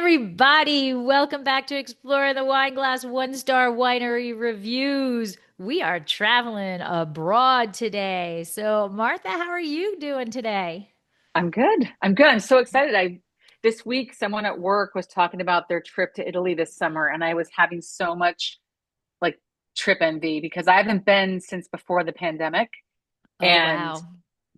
everybody. Welcome back to Explore the Wine Glass One-Star Winery Reviews. We are traveling abroad today. So, Martha, how are you doing today? I'm good. I'm good. I'm so excited. I This week someone at work was talking about their trip to Italy this summer, and I was having so much like trip envy because I haven't been since before the pandemic. Oh, And wow.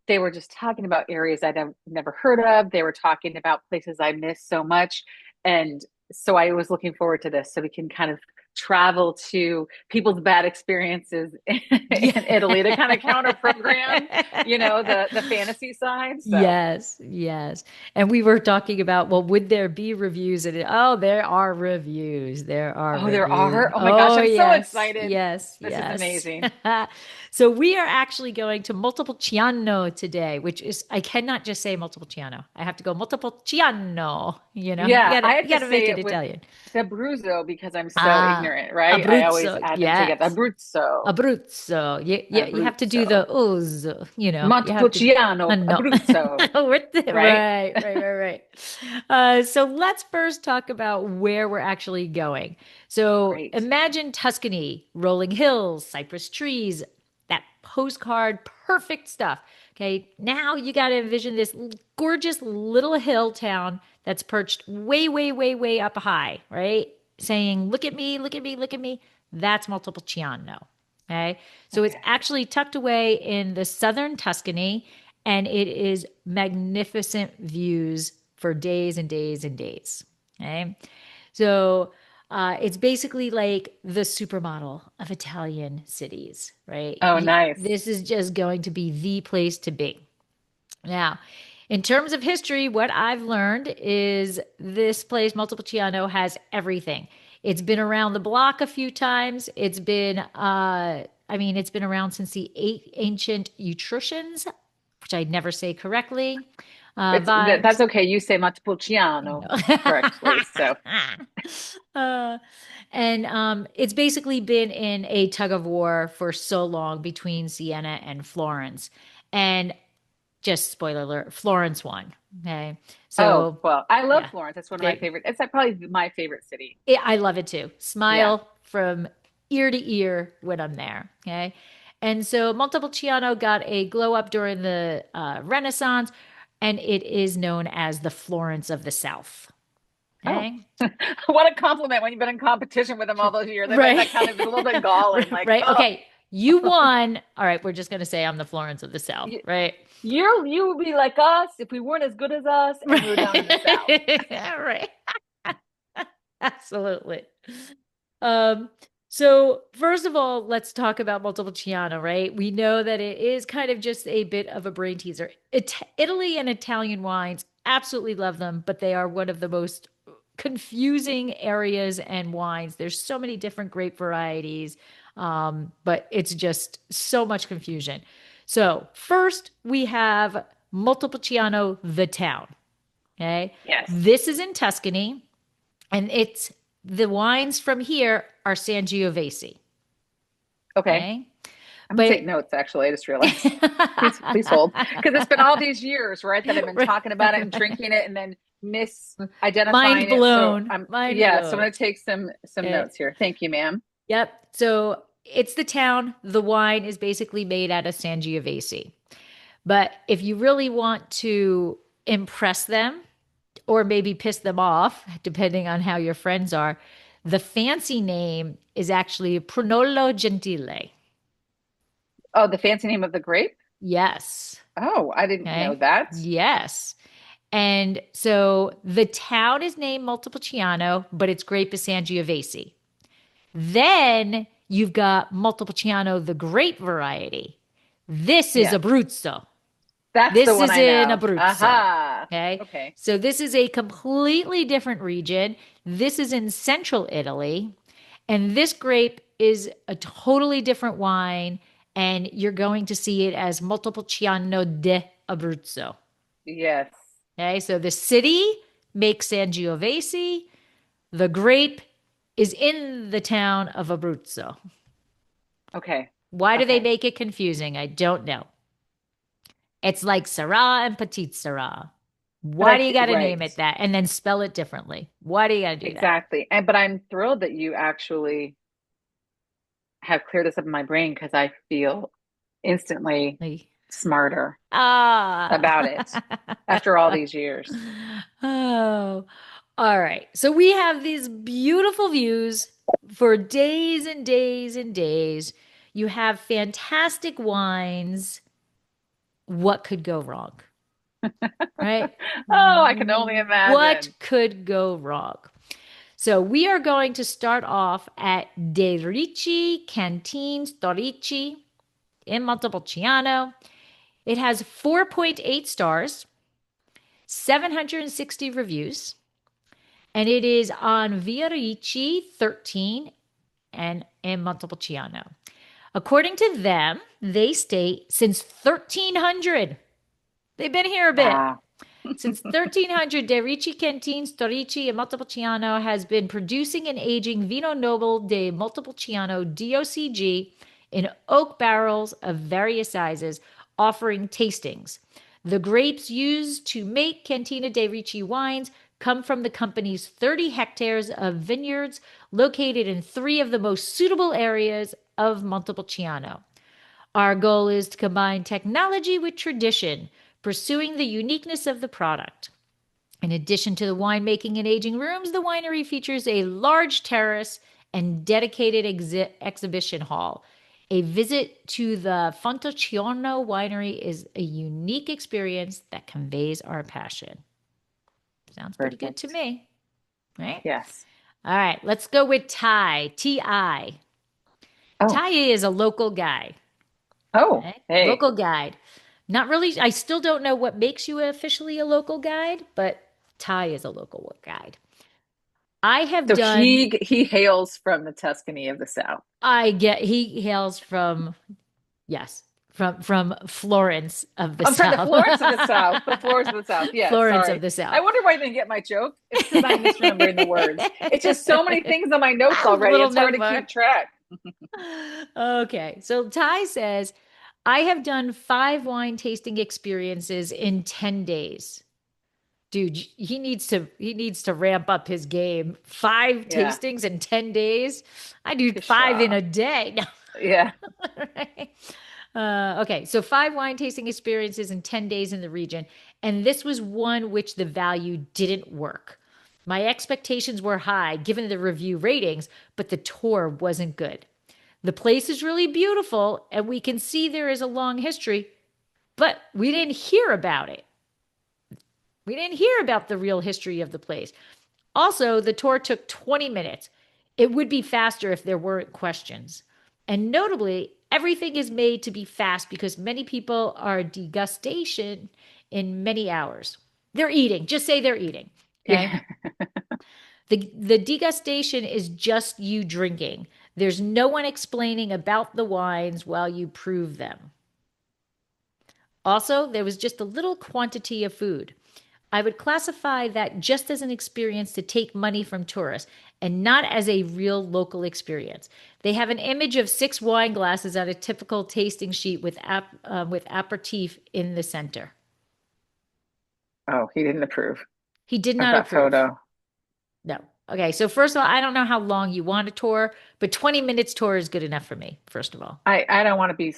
they were just talking about areas I'd never heard of. They were talking about places I missed so much. And so I was looking forward to this so we can kind of travel to people's bad experiences Yeah. in Italy to kind of counter program, the fantasy side. So, Yes, yes. And we were talking about, well, would there be reviews? Oh, there are reviews. There are oh, there reviews. are. Oh my gosh, Oh, I'm so yes, excited. yes, This is yes. amazing. So we are actually going to Montepulciano today, which is, I cannot just say Montepulciano. I have to go Montepulciano, You Yeah, I you have to gotta make say it it with Italian. Abruzzo because I'm so Ah, ignorant, right? I always Abruzzo, add them together. yes. Abruzzo, Abruzzo. You have to do Abruzzo, the O's, you have to, Montepulciano, no. Abruzzo, right? Right. So let's first talk about where we're actually going. So Great. imagine Tuscany, rolling hills, cypress trees, that postcard, perfect stuff. Okay, now you got to envision this gorgeous little hill town that's perched way, way, way, way up high, right? Saying, look at me, look at me, look at me. That's Montepulciano. Okay. So it's Okay. actually tucked away in the southern Tuscany, and it is magnificent views for days and days and days. Okay. So it's basically like the supermodel of Italian cities, right? Oh, nice. This is just going to be the place to be. Now, in terms of history, what I've learned is this place, Montepulciano, has everything. It's been around the block a few times. It's been around since the ancient Etruscans, which I never say correctly. That's Vibes. okay. You say Montepulciano correctly. So, uh, and It's basically been in a tug of war for so long between Siena and Florence. And just spoiler alert, Florence won. Okay. oh, So, well, I love yeah, Florence. That's one of my they, favorite. It's probably my favorite city. I love it too. Yeah. Smile from ear to ear when I'm there. Okay. And so Montepulciano got a glow up during the Renaissance, and it is known as the Florence of the South. Oh, Okay. what a compliment when you've been in competition with them all those years. I find Right. that kind of is a little bit galling. Like, Right. oh, Okay. You won. All right. We're just going to say I'm the Florence of the South. you, Right. you would be like us if we weren't as good as us and we were down in the South. Right. Right. Absolutely. Um, so first of all, let's talk about Montepulciano, right? We know that it is kind of just a bit of a brain teaser. Italy and Italian wines, absolutely love them, but they are one of the most confusing areas and wines. There's so many different grape varieties, but it's just so much confusion. So first we have Montepulciano, the town. Okay. Yes. This is in Tuscany, and it's the wines from here are Sangiovese. Okay. Okay. I'm gonna take But notes, actually. I just realized. Please hold. Because it's been all these years, right, that I've been Right. talking about it and drinking it and then misidentifying Mind it. So blown. Mind so I'm blown. gonna take some Okay. notes here. Thank you, ma'am. Yep. So it's the town. The wine is basically made out of Sangiovese. But if you really want to impress them or maybe piss them off, depending on how your friends are, the fancy name is actually Prunello Gentile. Oh, the fancy name of the grape? Yes. Oh, I didn't know Okay. that. Yes. And so the town is named Montepulciano, but its grape is Sangiovese. Then you've got Montepulciano, the grape variety. This is Yeah, Abruzzo. that's the This one is I in know. Abruzzo. Aha. Okay. Okay. So this is a completely different region. This is in central Italy. And this grape is a totally different wine. And you're going to see it as Montepulciano de Abruzzo. Yes. Okay. So the city makes Sangiovese. The grape is in the town of Abruzzo. Okay. Why do they Okay. make it confusing? I don't know. It's like Syrah and Petit Syrah. But Why I do you feel got to name right. it that and then spell it differently? Why do you got to do that? Exactly. And but I'm thrilled that you actually have cleared this up in my brain because I feel instantly Like, smarter ah. about it after all these years. Oh, all right. So we have these beautiful views for days and days and days. You have fantastic wines. What could go wrong? Right? Oh, I can only What imagine. could go wrong? So we are going to start off at De Ricci Canteen Storici in Montepulciano. It has 4.8 stars, 760 reviews, and it is on Via Ricci 13 and in Montepulciano. According to them, they state since 1300, they've been here a bit. Wow. Since 1300, De Ricci Canteen Storici in Montepulciano has been producing and aging Vino Noble de Montepulciano DOCG in oak barrels of various sizes, offering tastings. The grapes used to make Cantina de Ricci wines come from the company's 30 hectares of vineyards located in three of the most suitable areas of Montepulciano. Our goal is to combine technology with tradition, pursuing the uniqueness of the product. In addition to the winemaking and aging rooms, the winery features a large terrace and dedicated exhibition hall. A visit to the Fontocchiano winery is a unique experience that conveys our passion. Sounds pretty good to Perfect. me, right? Yes. All right, let's go with Ty. T-I. Oh, Ty is a local guy. oh, Okay? hey. Local guide. Not really, I still don't know what makes you officially a local guide, but Ty is a local guide. I have So done, he hails from the Tuscany of the South. he hails from, yes, from Florence of the I'm sorry, the South. Florence of the South. The Florence of the South. Yeah, Florence of sorry. the I South. wonder why I didn't get my joke. It's because I'm misremembering the words. It's just so many things on my notes already. Little It's hard note to bar. keep track. Okay, so Ty says, I have done 5 wine tasting experiences in 10 days. Dude, he needs to ramp up his game. Five Yeah. tastings in 10 days. I do five in Pshaw. a day. Yeah. Right? Okay, so 5 wine tasting experiences in 10 days in the region. And this was one which the value didn't work. My expectations were high given the review ratings, but the tour wasn't good. The place is really beautiful, and we can see there is a long history, but we didn't hear about it. We didn't hear about the real history of the place. Also, the tour took 20 minutes. It would be faster if there weren't questions. And notably, everything is made to be fast because many people are degustation in many hours. They're eating. Just say they're eating. Okay. Yeah. The degustation is just you drinking. There's no one explaining about the wines while you prove them. Also, there was just a little quantity of food. I would classify that just as an experience to take money from tourists and not as a real local experience. They have an image of 6 wine glasses on a typical tasting sheet with aperitif in the center. Oh, he didn't approve He did of not that approve. photo. No. Okay, so first of all, I don't know how long you want a tour, but 20 minutes tour is good enough for me, first of all. I don't want to be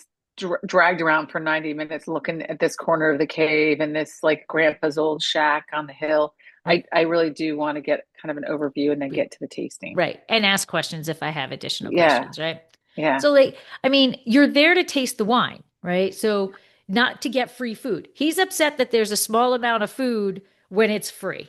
dragged around for 90 minutes looking at this corner of the cave and this like grandpa's old shack on the hill. Right. I really do want to get kind of an overview and then We- get to the tasting. Right. And ask questions if I have additional Yeah. questions, right? Yeah. So, like, I mean, you're there to taste the wine, right? So, not to get free food. He's upset that there's a small amount of food when it's free.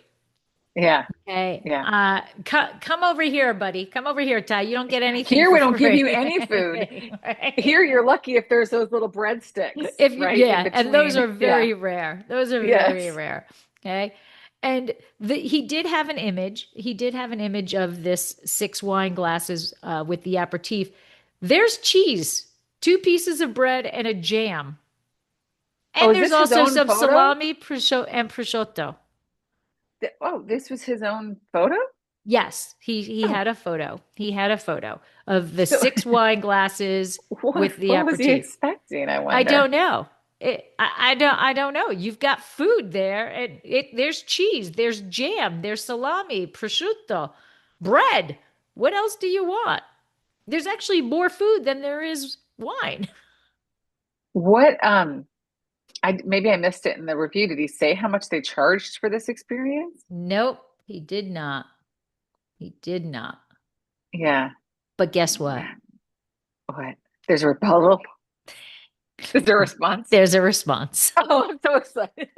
Yeah. Okay. Yeah. Come over here, buddy. Come over here, Ty. You don't get anything Here for we don't give you free. any food. Right? Here you're lucky if there's those little breadsticks, If you, right? In yeah, and those between. are Yeah. very rare. Those are very Yes. rare. Okay. And he did have an image. He did have an image of this 6 wine glasses with the aperitif. There's cheese, 2 pieces of bread, and a jam. Oh, And is there's this his also own some photo? salami and prosciutto. Oh, this was his own photo? Yes, he Oh, had a photo. He had a photo of the so 6 wine glasses what with the what was he aperitif. expecting, I I don't wonder? know. I don't know. You've got food there, and there's cheese, there's jam, there's salami, prosciutto, bread. What else do you want? There's actually more food than there is wine. What I maybe I missed it in the review. Did he say how much they charged for this experience? Nope, he did not. He did not. Yeah. But guess what? What? There's a rebuttal. Is there a response? There's a response. Oh, I'm so excited.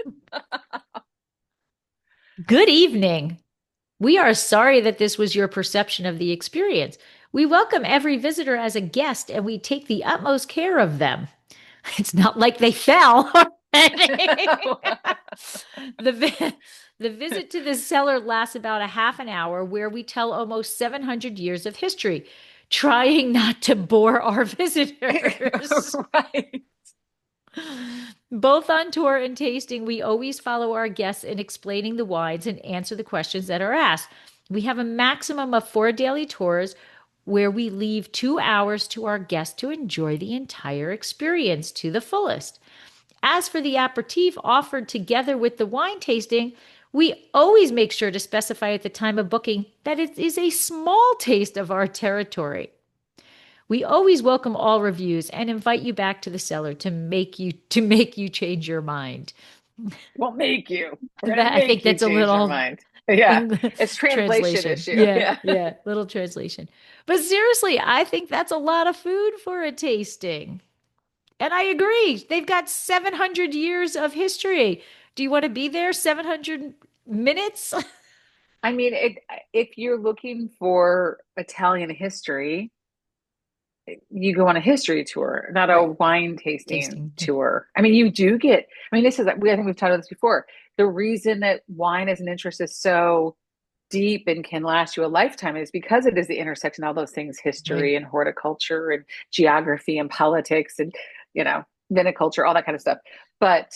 Good evening. We are sorry that this was your perception of the experience. We welcome every visitor as a guest and we take the utmost care of them. It's not like they fell. the, vi- the visit to the cellar lasts about a half an hour, where we tell almost 700 years of history, trying not to bore our visitors. Right. Both on tour and tasting, we always follow our guests in explaining the wines and answer the questions that are asked. We have a maximum of 4 daily tours where we leave 2 hours to our guests to enjoy the entire experience to the fullest. As for the aperitif offered together with the wine tasting, we always make sure to specify at the time of booking that it is a small taste of our territory. We always welcome all reviews and invite you back to the cellar to make you change your mind. We'll make you. We're gonna That I make think you that's a change your little mind. Yeah. It's translation translation. issue. Yeah, Yeah. yeah, little translation. But seriously, I think that's a lot of food for a tasting. And I agree. They've got 700 years of history. Do you want to be there 700 minutes? I mean, if you're looking for Italian history, you go on a history tour, not a Right. wine tasting Tasting. tour. I mean, you do get, I mean, this is, I think we've talked about this before. The reason that wine as an interest is so deep and can last you a lifetime is because it is the intersection of all those things, Right. history and horticulture and geography and politics and, you know, viniculture, all that kind of stuff. But,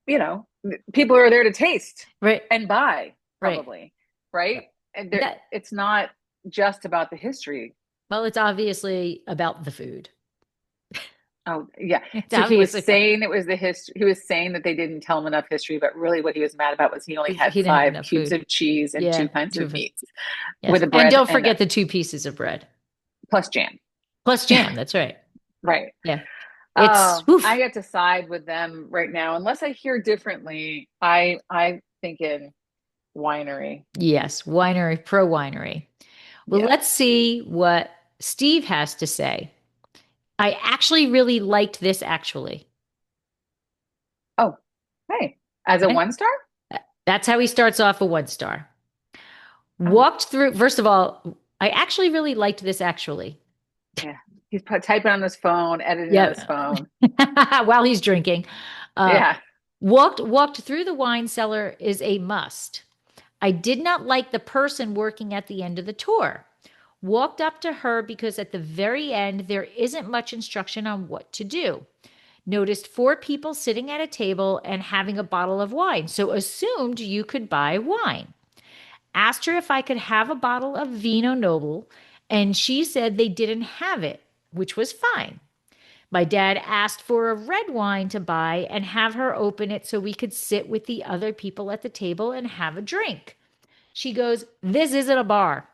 you know, people are there to taste Right. and buy, Right. probably, right? And there, That it's not just about the history. well, it's obviously about the food. Oh, yeah. It's So he was obviously saying it was the history. He was saying that they didn't tell him enough history, but really what he was mad about was he only had he didn't have five enough cubes food. of cheese and two Yeah, kinds two of of us. meats with Yes. a And bread don't and a forget the 2 pieces of bread plus jam. plus jam. That's right. Right. Yeah. It's I oof. get to side with them right now, unless I hear differently. I think in winery. Yes. Winery, pro winery. Well, Yeah. let's see what Steve has to say. I actually really liked this, actually. Oh, hey, as a Okay. 1 star? That's how he starts off a 1 star. Oh, Walked through, first of all, I actually really liked this, actually. yeah. He's typing on his phone, editing on his Yeah. phone. While he's drinking. Uh, Yeah. walked through the wine cellar is a must. I did not like the person working at the end of the tour. Walked up to her because at the very end, there isn't much instruction on what to do. Noticed 4 people sitting at a table and having a bottle of wine, so assumed you could buy wine. Asked her if I could have a bottle of Vino Noble, and she said they didn't have it, which was fine. My dad asked for a red wine to buy and have her open it so we could sit with the other people at the table and have a drink. She goes, "This isn't a bar.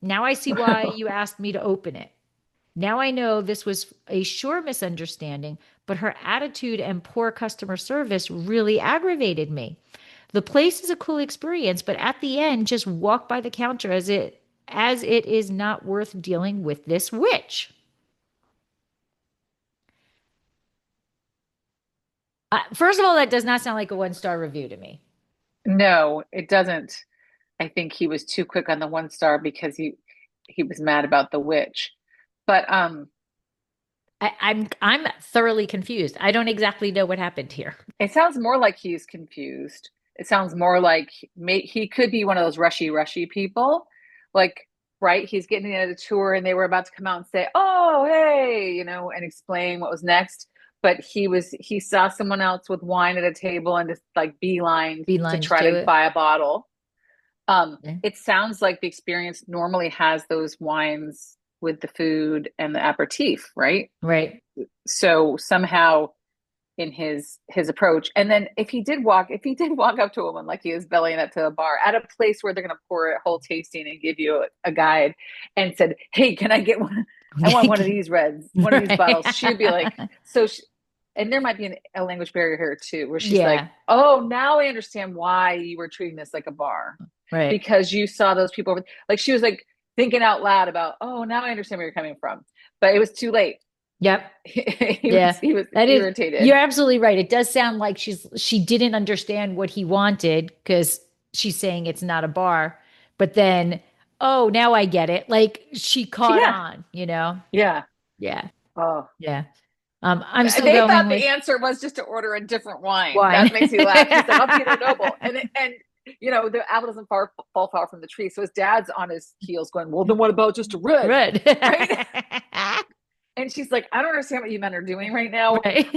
Now I see why you asked me to open it. Now I know this was a sure misunderstanding, but her attitude and poor customer service really aggravated me. The place is a cool experience, but at the end, just walk by the counter as it is not worth dealing with this witch." First of all, that does not sound like a 1 star review to me. No, it doesn't. I think he was too quick on the 1 star because he was mad about the witch. But I'm thoroughly confused. I don't exactly know what happened here. it sounds more like he's confused. It sounds more like he could be one of those rushy people. Like, right, he's getting into the tour and they were about to come out and say, "Oh, hey," and explain what was next. But he saw someone else with wine at a table and just like beeline to Beelines try to to it. buy a bottle. Okay. It sounds like the experience normally has those wines with the food and the aperitif, right? Right. So somehow in his approach. And then if he did walk up to a woman like he was bellying up to a bar at a place where they're going to pour a whole tasting and give you a guide and said, "Hey, can I get one? I want one of these reds, one of these Right. bottles." She'd be like, so she, and there might be a language barrier here too, where she's like, Yeah. "Oh, now I understand why you were treating this like a bar, Right. because you saw those people like she was like thinking out loud about, oh, now I understand where you're coming from." But it was too late. Yep. he was Yeah. he was That is, you're irritated. absolutely right. It does sound like she didn't understand what he wanted because she's saying it's not a bar. But then, oh, now I get it. Like she caught Yeah. on, you know? Yeah. Yeah. Oh, Yeah. I'm still they going thought with the answer was just to order a different wine. wine. That makes me laugh. He's like, "I'll Pinot Noble," and the apple doesn't fall far from the tree. So his dad's on his heels, going, "Well, then what about just a red?" Red. Right? And she's like, "I don't understand what you men are doing right now. Right.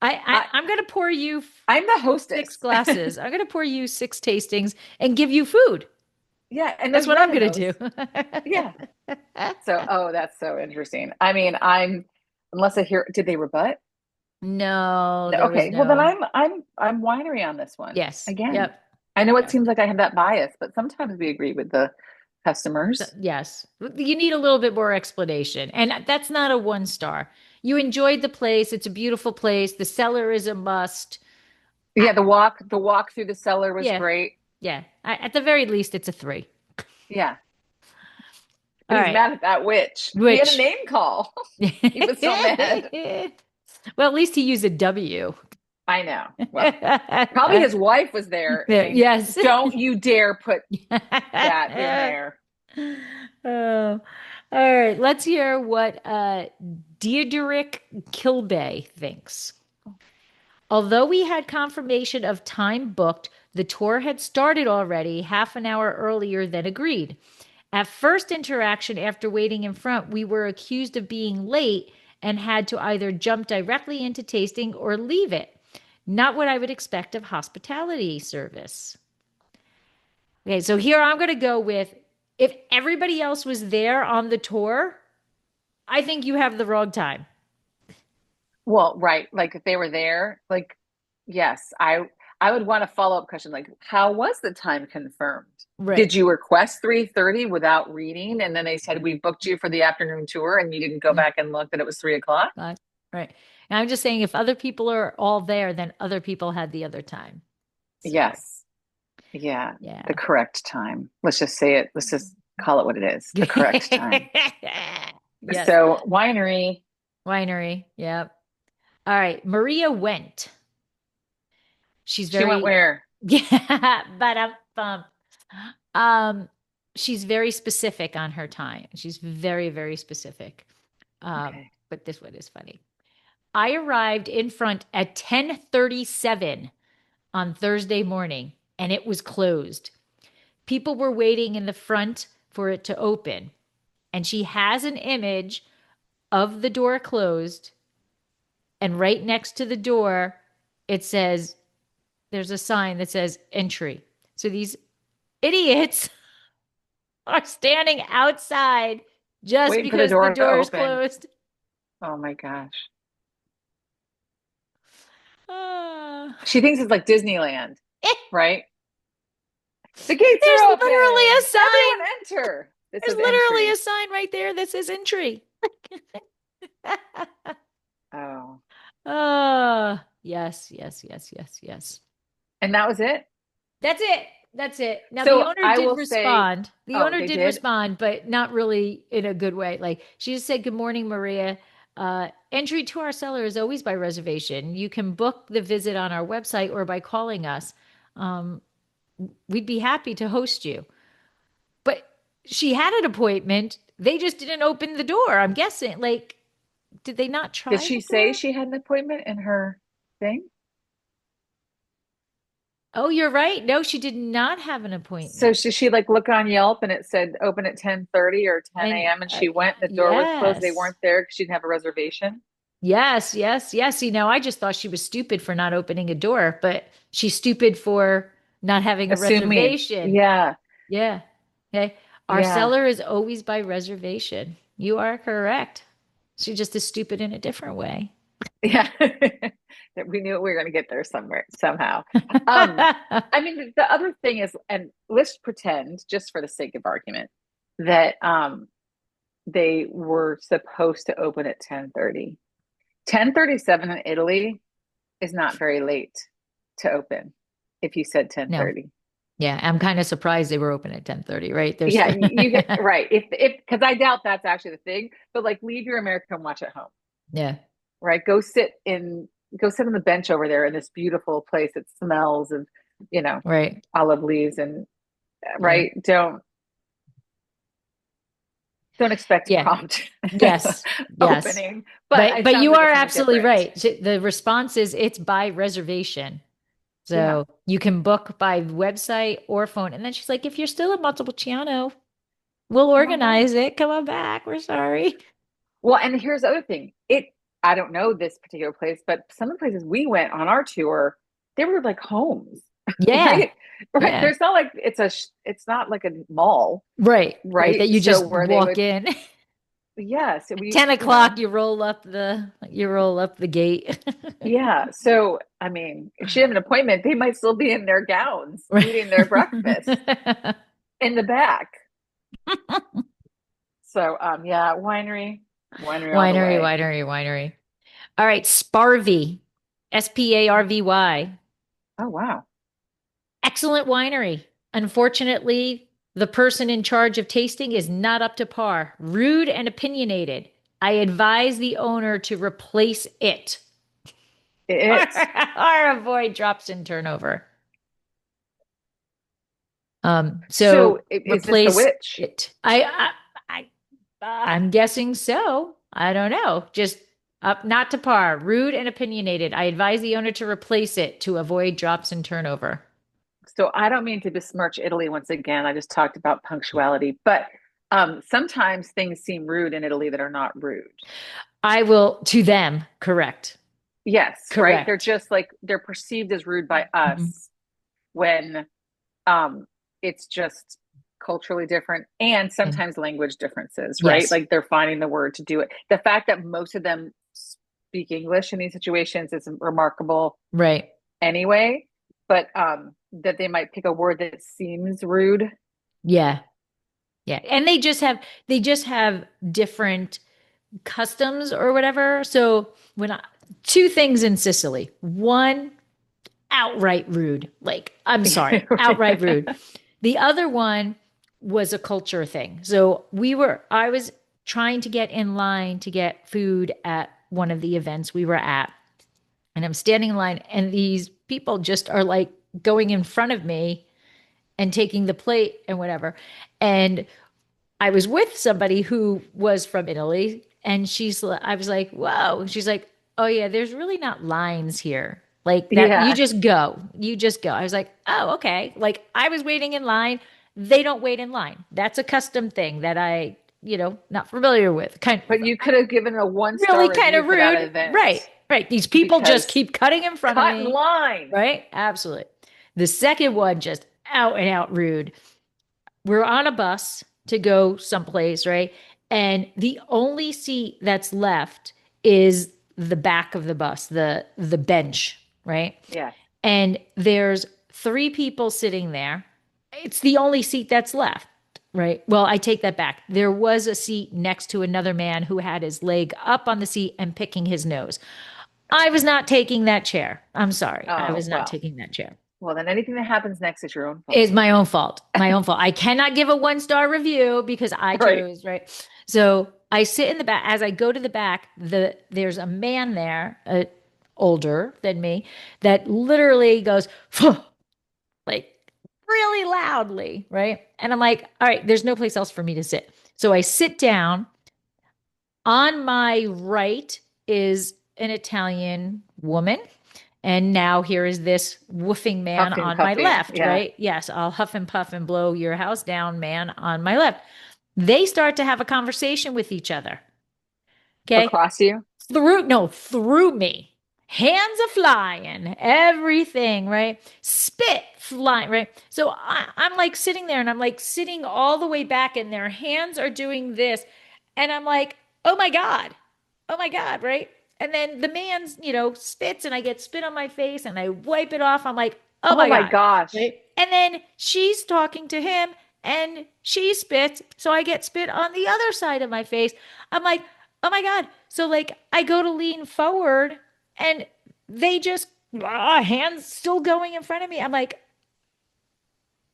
I I'm gonna pour you I'm the six hostess." glasses. I'm gonna pour you six tastings and give you food. Yeah, and That's there's what red I'm in gonna those. do. Yeah. So, oh, that's so interesting. I mean, I'm unless I hear, did they rebut? No, No, there was okay. Well, then no. I'm winery on this one Yes. again. Yep. I know it Yep. seems like I have that bias, but sometimes we agree with the customers. Yes. You need a little bit more explanation. And that's not a one star. You enjoyed the place. It's a beautiful place. The cellar is a must. I, Yeah, the walk through the cellar was yeah. great. Yeah. At the very least, it's a three. Yeah, but All he's right. mad at that witch. He had a Which, name call. well, He was so mad. at least he used a W. I know. Well, probably his wife was there There, saying, yes. "Don't you dare put that in there." Oh, all right. Let's hear what Diedrich Kilbay thinks. Although we had confirmation of time booked, the tour had started already half an hour earlier than agreed. At first interaction, after waiting in front, we were accused of being late and had to either jump directly into tasting or leave it. Not what I would expect of hospitality service. Okay, so here I'm going to go with if everybody else was there on the tour, I think you have the wrong time. Well, right. Like if they were there, like, yes, I would want a follow-up question like, how was the time confirmed? Right. Did you request 3:30 without reading? And then they said we booked you for the afternoon tour and you didn't go Yeah. back and look that it was 3 o'clock? Right. And I'm just saying if other people are all there, then other people had the other time. So, Yes. Yeah. The yeah. correct time. Let's just say it. Let's just call it what it is. The correct time. Yes. So winery, Winery. Yep. All right. Maria went. She's she went very, where? yeah, but um, she's very specific on her time. She's very, very specific. Okay. But this one is funny. I arrived in front at 10:37 on Thursday morning and it was closed. People were waiting in the front for it to open. And she has an image of the door closed. And right next to the door, it says, there's a sign that says entry. So these idiots are standing outside just Waiting for the because the door to door is open. closed. Oh my gosh. Ah. She thinks it's like Disneyland, Eh, right? The gates there's are literally a open. sign. Everyone enter. This There's is literally a entry. sign right there that says entry. Oh. Oh, yes, yes, yes, yes, yes. And that was it? That's it. That's it. Now the So owner I did will say, respond. The oh, owner they did did? respond, but not really in a good way. Like she just said, "Good morning, Maria. Entry to our cellar is always by reservation. You can book the visit on our website or by calling us. Um, we'd be happy to host you." But she had an appointment. They just didn't open the door. I'm guessing. Like, did they not Did try she say before? she had an appointment in her thing? Oh, you're right. No, she did not have an So appointment. she like look on Yelp and it said open at 10:30 or 10 And a.m. and she went and the door was closed. They yes. weren't there because she didn't have a reservation. Yes, yes, yes. You know, I just thought she was stupid for not opening a door, but she's stupid for not having a Assuming. reservation. Yeah. Yeah. Okay. Our Yeah. cellar is always by reservation. You are correct. She just is stupid in a different way. Yeah. That we knew we were going to get there somewhere, somehow. Um, I mean, the other thing is, and let's pretend, just for the sake of argument, that they were supposed to open at 10:30. 10:37 in Italy is not very late to open if you said No. 10:30. Yeah, I'm kind of surprised they were open at 10:30, right? There's Yeah, you get right. If because I doubt that's actually the thing, but like leave your American watch at home, yeah, right? Go sit on the bench over there in this beautiful place that smells of, you know, right. olive leaves and Yeah. right. Don't expect Yeah. prompt Yes. Yes. opening, but it But sounds you like are it's something absolutely different. right. The response is it's by reservation. Yeah. So you can book by website or phone. And then she's like, if you're still in Montepulciano, we'll Come on back. organize it. Come on back. We're sorry. Well, and here's the other thing. I don't know this particular place, but some of the places we went on our tour, they were like homes, Yeah. right? Right. Yeah. There's not like it's not like a mall, Right. Right. right? That you So just where they walk would, in. yes, 10 you o'clock, know, you roll up the gate. yeah. So, I mean, if she have an appointment, they might still be in their gowns Right. eating their breakfast in the back. So, yeah, winery all the Winery, way. winery, winery. All right. Sparvy. Sparvy. Oh, wow. Excellent winery. Unfortunately, the person in charge of tasting is not up to par. Rude and opinionated. I advise the owner to replace it It. or avoid drops in turnover. So, So is this the replace witch? it. I'm guessing so. I don't know. Just up, not to par. Rude and opinionated. I advise the owner to replace it to avoid drops in turnover. So I don't mean to besmirch Italy once again. I just talked about punctuality, but sometimes things seem rude in Italy that are not rude. I will to them. Correct. Yes, right? They're Correct. just like they're perceived as rude by Mhm. us when um it's just culturally different and Yeah. sometimes language differences, right? Yes. Like they're finding the word to do it. The fact that most of them speak English in these situations is remarkable Right. anyway, but that they might pick a word that seems rude. Yeah. Yeah. And they just have different customs or whatever. So two things in Sicily. One, outright rude. Like, I'm sorry, outright rude. The other one was a culture thing. So I was trying to get in line to get food at one of the events we were at. And I'm standing in line, and these people just are like going in front of me and taking the plate and whatever. And I was with somebody who was from Italy, and I was like, whoa. She's like, oh, yeah, there's really not lines here. Like that, you Yeah. just go. You just go. I was like, oh, okay. Like I was waiting in line. They don't wait in line. That's a custom thing that not familiar with. But you could have given a one-star Really kind review of for that rude. event Right. Right. These people just because keep cutting in front of cut in me. line. Right. Absolutely. The second one, just out and out rude. We're on a bus to go someplace, right? And the only seat that's left is the back of the bus, the bench, right? Yeah. And there's three people sitting there. It's the only seat that's left, right? Well, I take that back. There was a seat next to another man who had his leg up on the seat and picking his nose. I was not taking that chair. I'm sorry. I Oh, was not well. taking that chair. Well, then anything that happens next is your own fault. Is my own fault. My own fault. I cannot give a 1 star review because I Right. chose, right? So I sit in the back. As I go to the back, there's a man there, older than me, that literally goes, "Phew," like really loudly, right? And I'm like, all right, there's no place else for me to sit. So I sit down. On my right is an Italian woman. And now here is this woofing man Puffing, on my puffing. left, Yeah. right? Yes, I'll huff and puff and blow your house down, man, on my left. They start to have a conversation with each other. Okay. Across you. Through me. Hands are flying, everything, right? Spit flying, right? So I'm like sitting there and I'm like sitting all the way back, and their hands are doing this. And I'm like, oh my God. oh my God, right? And then the man's, spits and I get spit on my face and I wipe it off. I'm like, oh Oh my my God, gosh. right? And then she's talking to him and she spits. So I get spit on the other side of my face. I'm like, oh my God. So like I go to lean forward and they just, hands still going in front of me. I'm like,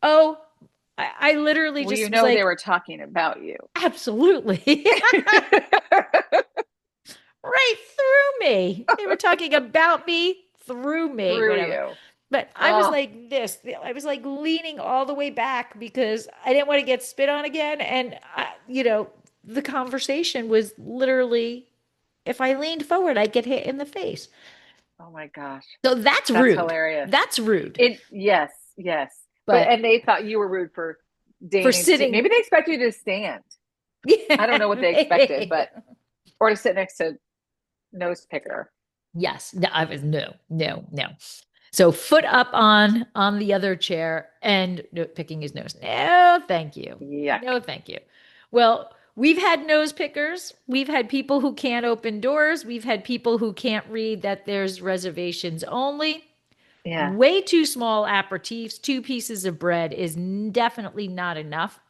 oh, I literally Well, you just was know they like, were talking about you. absolutely. Right through me. They were talking about me through me, Through whatever. you. But I was Oh, like this. I was like leaning all the way back because I didn't want to get spit on again. And, the conversation was literally if I leaned forward, I'd get hit in the face. oh my gosh. So that's That's rude. hilarious. That's rude. Yes, yes. But But and they thought you were rude for for deigning to stand. sitting, Maybe they expect you to stand. I don't know what yeah, they expected, maybe. but or to sit next to nose picker. Yes. No, I was no, no, no. So foot up on the other chair and picking his nose. No, thank you. Yuck. No, thank you. Well, we've had nose pickers. We've had people who can't open doors. We've had people who can't read that there's reservations only. Yeah. Way too small aperitifs. 2 pieces of bread is definitely not enough.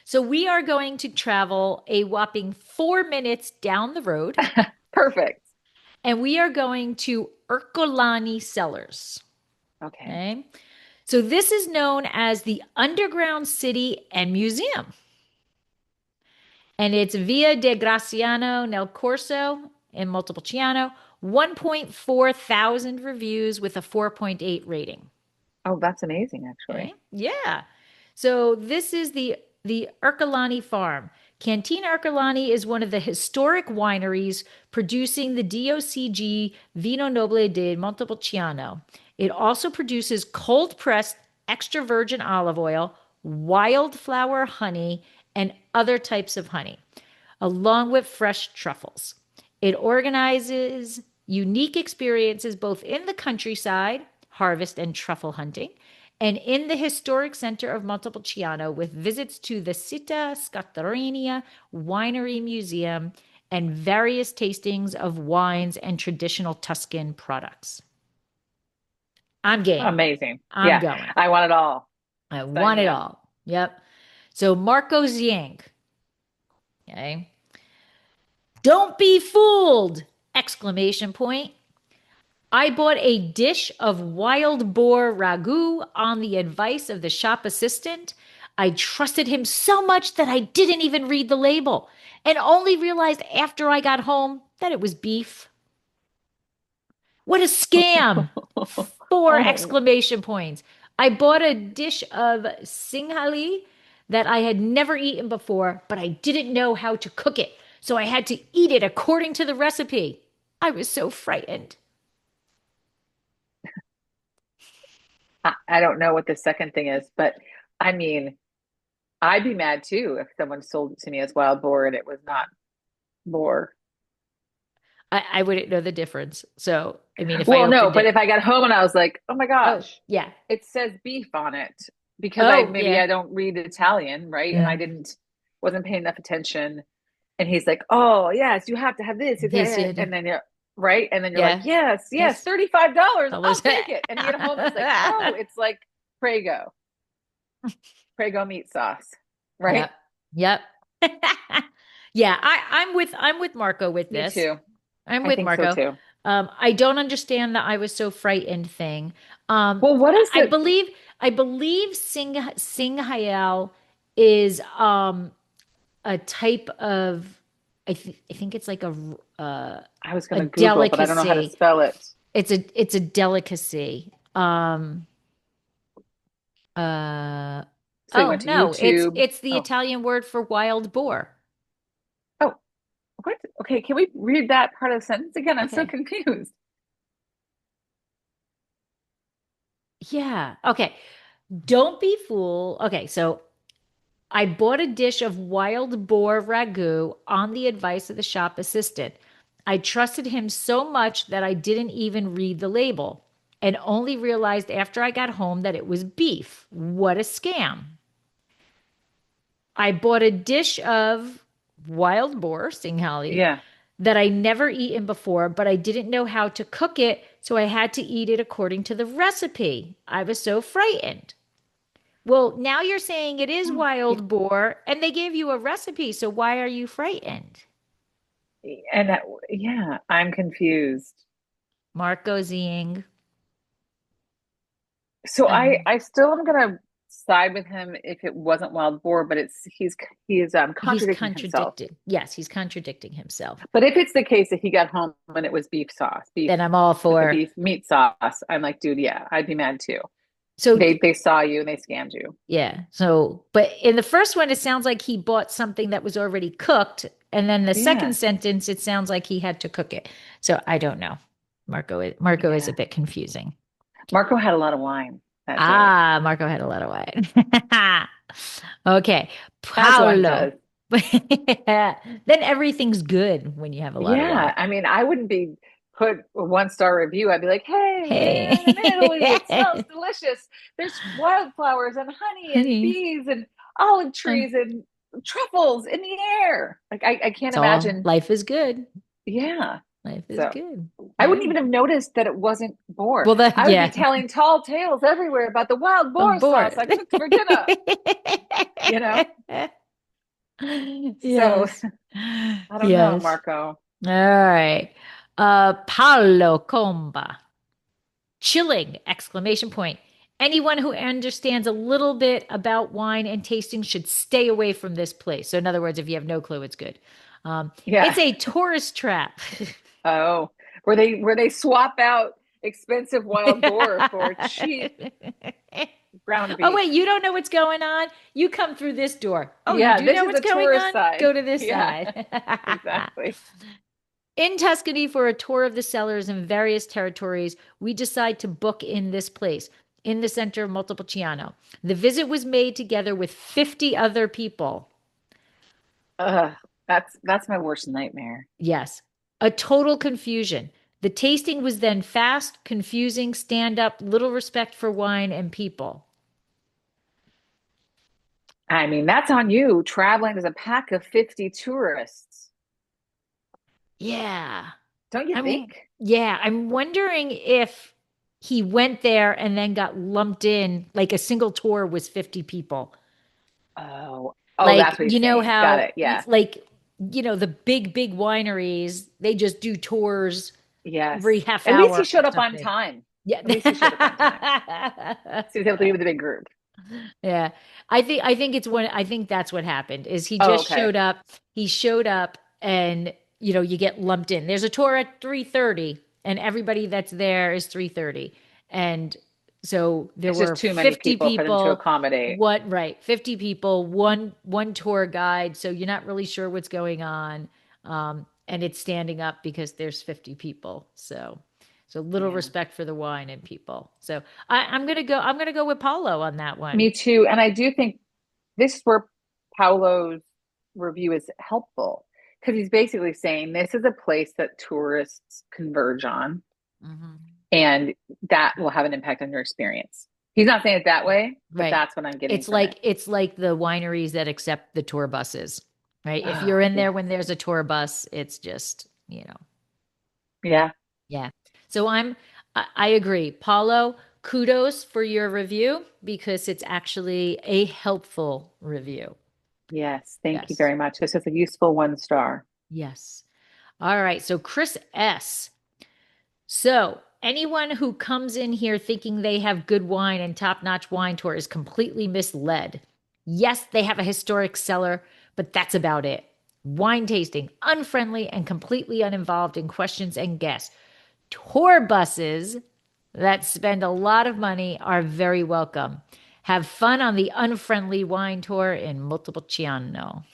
So we are going to travel a whopping 4 minutes down the road, Perfect. and we are going to Ercolani Cellars. Okay. Okay. So this is known as the Underground City and Museum. And it's Via de Graciano nel Corso in Montepulciano. 1.4 thousand reviews with a 4.8 rating. Oh, that's amazing, actually. Okay. Yeah. So this is the Ercolani farm. Cantina Ercolani is one of the historic wineries producing the DOCG Vino Noble de Montepulciano. It also produces cold pressed extra virgin olive oil, wildflower honey, and other types of honey, along with fresh truffles. It organizes unique experiences both in the countryside, harvest and truffle hunting, and in the historic center of Montepulciano with visits to the Città Scatarrina Winery Museum and various tastings of wines and traditional Tuscan products. I'm game. Amazing. I'm Yeah. going. I want it all. I Sign want me it up. all. Yep. So Marco Ziank. Okay. Don't be fooled! Exclamation point. I bought a dish of wild boar ragu on the advice of the shop assistant. I trusted him so much that I didn't even read the label and only realized after I got home that it was beef. What a scam! Four Oh, exclamation points. I bought a dish of singhali that I had never eaten before, but I didn't know how to cook it. So I had to eat it according to the recipe. I was so frightened. I don't know what the second thing is, but I mean, I'd be mad too if someone sold it to me as wild boar and it was not boar. I wouldn't know the difference. So, I mean, if I Well, no, opened but if it, I got home and I was like, oh my oh, gosh, yeah. it says beef on it because I Oh, maybe yeah. I don't read Italian, right? And I Yeah. wasn't paying enough attention. And he's like, oh, yes, you have to have this. This, yeah. And then you're right. And then you're like, Yeah. yes, yes, Yes. $35. I'll Dollars. take it. And you get home and it's like, oh, it's like Prego, Prego meat sauce, right? Yep. Yep. Yeah, I'm with Marco with Me this. too. I'm I with think so Marco. too. I don't understand the I was so frightened thing. Um, Well, what is I it? believe I believe Sing Hayal is a type of I think it's like I was a going to Google, but I don't know how to delicacy. spell it. It's a delicacy. Uh So you oh went to no, it's YouTube. it's the Oh, Italian word for wild boar. oh, what? Okay, can we read that part of the sentence again? I'm so Okay. confused. Yeah. Okay. Don't be fooled. Okay, so I bought a dish of wild boar ragu on the advice of the shop assistant. I trusted him so much that I didn't even read the label and only realized after I got home that it was beef. What a scam. I bought a dish of wild boar, singhali, Yeah. that I never eaten before, but I didn't know how to cook it, so I had to eat it according to the recipe. I was so frightened. Well, now you're saying it is Yeah. wild boar and they gave you a recipe, so why are you frightened? And yeah, I'm confused. Marco Zing. So Um, I still am gonna side with him if it wasn't wild boar, but he is he's contradicting himself. contradicted. Yes, he's contradicting himself. But if it's the case that he got home and it was beef sauce, Then I'm all for. beef meat sauce, I'm like, dude, yeah, I'd be mad too. So They saw you and they scammed you. yeah. So, but in the first one, it sounds like he bought something that was already cooked. And then the second Yeah, sentence, it sounds like he had to cook it. So I don't know. Marco is a yeah. bit confusing. Marco had a lot of wine that day, Ah, Marco had a lot of wine. Okay. as wine Paolo. does. Then everything's good when you have a lot of wine. Yeah, I mean, I wouldn't be put a 1 star review. I'd be like, hey, Hey. man, in Italy, it smells delicious. There's wildflowers and honey and Honey. bees and olive uh, trees and truffles in the air. Like, I can't It's all imagine. life is good. Yeah. Life is So good. I Yeah. wouldn't even have noticed that it wasn't boar. Well, I would be yeah. telling tall tales everywhere about the wild I'm boar sauce bored. I cooked for dinner, you know? So Yes. I don't know, Yes. Marco. All right. Paolo Comba. Chilling! Exclamation point. Anyone who understands a little bit about wine and tasting should stay away from this place. So, in other words, if you have no clue, it's good. It's Yeah. a tourist trap. Oh, where they swap out expensive wild boar for cheap ground Oh, beef. wait, you don't know what's going on? You come through this door. Oh, you Yeah, do this know is what's the going tourist on? side. Go to this Yeah, side. exactly. In Tuscany for a tour of the cellars in various territories, we decide to book in this place in the center of Montepulciano. The visit was made together with 50 other people. Ugh, that's my worst nightmare. Yes, a total confusion. The tasting was then fast, confusing, stand up, little respect for wine and people. I mean, that's on you traveling as a pack of 50 tourists. Yeah. Don't you I'm think? yeah, I'm wondering if he went there and then got lumped in like a single tour was 50 people. Oh, Like, that's what you he's know saying. Got how it. Yeah. like the big wineries, they just do tours Yes. every half At least he hour or showed up on something. time. Yeah. At least he showed up on time. So he was able to be with a big group. Yeah. I think that's what happened is he Oh, just okay. showed up. He showed up and you get lumped in. There's a tour at 3:30 and everybody that's there is 3:30. And so there It's just were too many 50 people for them to people, accommodate. what right, 50 people, one tour guide, so you're not really sure what's going on. And it's standing up because there's 50 people. So little Yeah. respect for the wine and people. So I'm gonna go with Paulo on that one. Me too. And I do think this is where Paulo's review is helpful because he's basically saying this is a place that tourists converge on Mhm. and that will have an impact on your experience. He's not saying it that way, but Right. that's what I'm getting It's from it. like it's like the wineries that accept the tour buses, right? If Oh, you're in there yes. when there's a tour bus, it's just. Yeah. Yeah. So I agree. Paulo, kudos for your review because it's actually a helpful review. Yes. Thank you Yes. very much. This is a useful 1 star. Yes. All right. So Chris S. So, anyone who comes in here thinking they have good wine and top-notch wine tour is completely misled. Yes, they have a historic cellar, but that's about it. Wine tasting, unfriendly and completely uninvolved in questions and guests. Tour buses that spend a lot of money are very welcome. Have fun on the unfriendly wine tour in Montepulciano.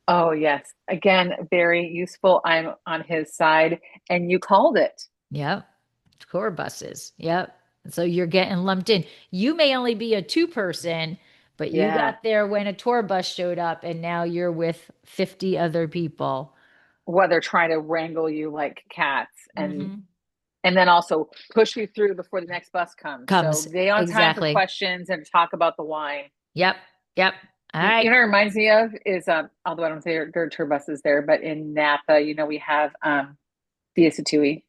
Oh, yes. Again, very useful. I'm on his side, and you called it. Yep. Tour buses. Yep. So you're getting lumped in. You may only be a two-person, but you Yeah. got there when a tour bus showed up and now you're with 50 other people. What they're trying to wrangle you like cats Hmm. and then also push you through before the next bus comes. Comes. So they don't have time for Exactly. questions and talk about the wine. Yep. Yep. All You right. know, what it reminds me of is although I don't say there are tour buses there, but in Napa, we have WSET,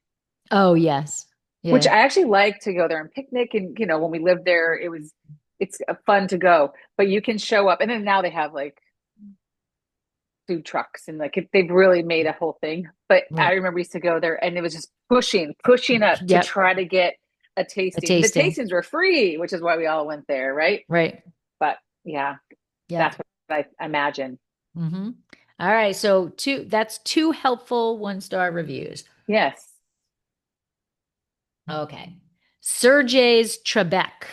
Oh, yes. which Yeah. I actually like to go there and picnic. And when we lived there, it's fun to go. But you can show up, and then now they have like food trucks and like they've really made a whole thing. But I Right. remember we used to go there, and it was just pushing up to Yep. try to get a A tasting. And the tasting. tastings were free, which is why we all went there, right? Right. But yeah, Yep. that's what I imagine. Mm-hmm. All right. So that's two helpful one-star reviews. Yes. Okay. Sergei's Trebek.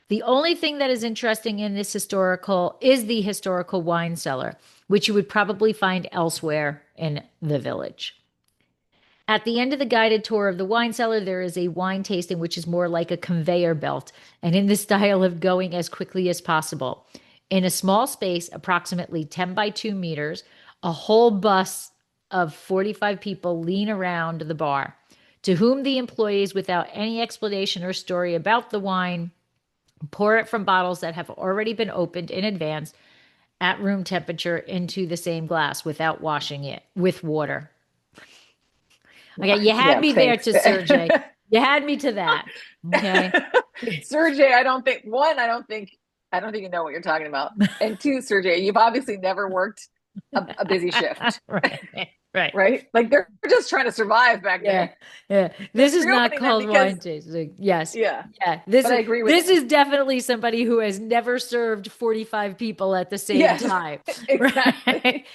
The only thing that is interesting in this historical is the historical wine cellar, which you would probably find elsewhere in the village. At the end of the guided tour of the wine cellar, there is a wine tasting, which is more like a conveyor belt and in the style of going as quickly as possible. In a small space, approximately 10 by 2 meters, a whole bus of 45 people lean around the bar, to whom the employees, without any explanation or story about the wine, pour it from bottles that have already been opened in advance at room temperature into the same glass without washing it with water. Okay, you had Yeah, me there thanks. to Sergey. You had me to that. Okay. Sergey, I don't think you know what you're talking about. And two, Sergey, you've obviously never worked a busy shift, Right. Right. right? Like they're just trying to survive back Yeah. then. Yeah. They're This is not reopening them called because wine tasting. Yes. yeah, Yeah. This but I is agree with this you. is definitely somebody who has never served 45 people at the same Yes, time. Right. exactly.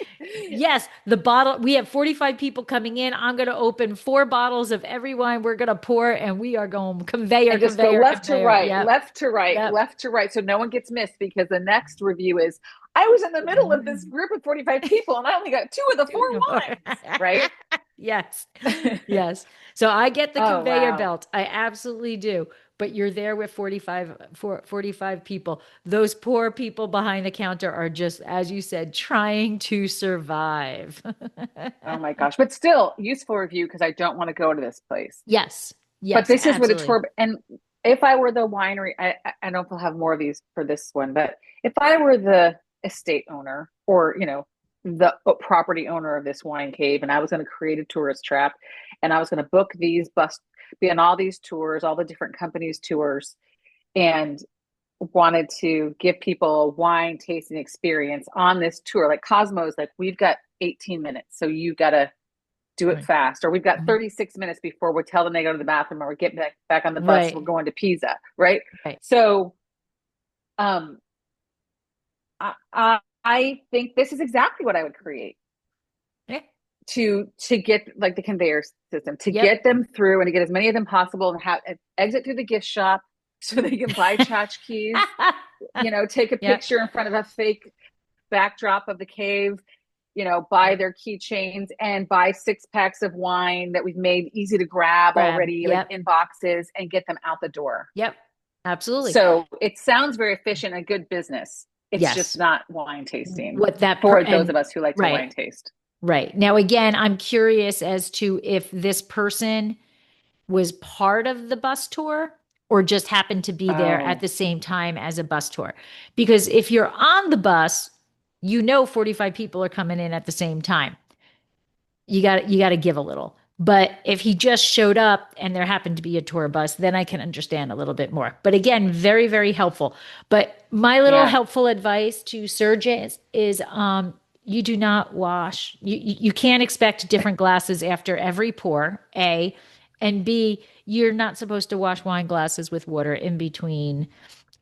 Yes, the bottle, we have 45 people coming in. I'm going to open four bottles of every wine we're going to pour, and we are going conveyor, And just go conveyor, left to conveyor. right, Yep. left to right, Yep. left to right, so no one gets missed because the next review is I was in the middle of this group of 45 people and I only got two of the four wines, right? Yes. Yes. So I get the Oh, conveyor wow. belt. I absolutely do. But you're there with 45 people. Those poor people behind the counter are just, as you said, trying to survive. Oh my gosh. But still, useful review because I don't want to go to this place. Yes. But Yes, this is what it's absolutely. for. And if I were the winery, I don't know if we'll have more of these for this one, but if I were the estate owner or, the property owner of this wine cave and I was going to create a tourist trap and I was going to book these be on all these tours, all the different companies' tours, and wanted to give people a wine tasting experience on this tour. Like Cosmo's like, we've got 18 minutes, so you got to do it Right. fast. Or we've got Mhm. 36 minutes before we tell them they go to the bathroom or we're getting back on the bus. We're Right. going to Pisa, right? Right. So um, I think this is exactly what I would create Yeah. to get like the conveyor system to Yep. get them through and to get as many of them possible and have exit through the gift shop so they can buy tchotchkes, take a Yep. picture in front of a fake backdrop of the cave, buy Yep. their keychains and buy 6 packs of wine that we've made easy to grab Grab. already, like Yep. in boxes, and get them out the door. Yep. Absolutely. So it sounds very efficient and good business. It's just Yes. not wine tasting What that per for those and of us who like to right. wine taste. Right. Now, again, I'm curious as to if this person was part of the bus tour or just happened to be there at Oh, the same time as a bus tour. Because if you're on the bus, 45 people are coming in at the same time. You got to give a little. But if he just showed up and there happened to be a tour bus, then I can understand a little bit more. But again, very, very helpful. But my little yeah. helpful advice to surgeons is you do not wash. You can't expect different glasses after every pour, A. And B, you're not supposed to wash wine glasses with water in between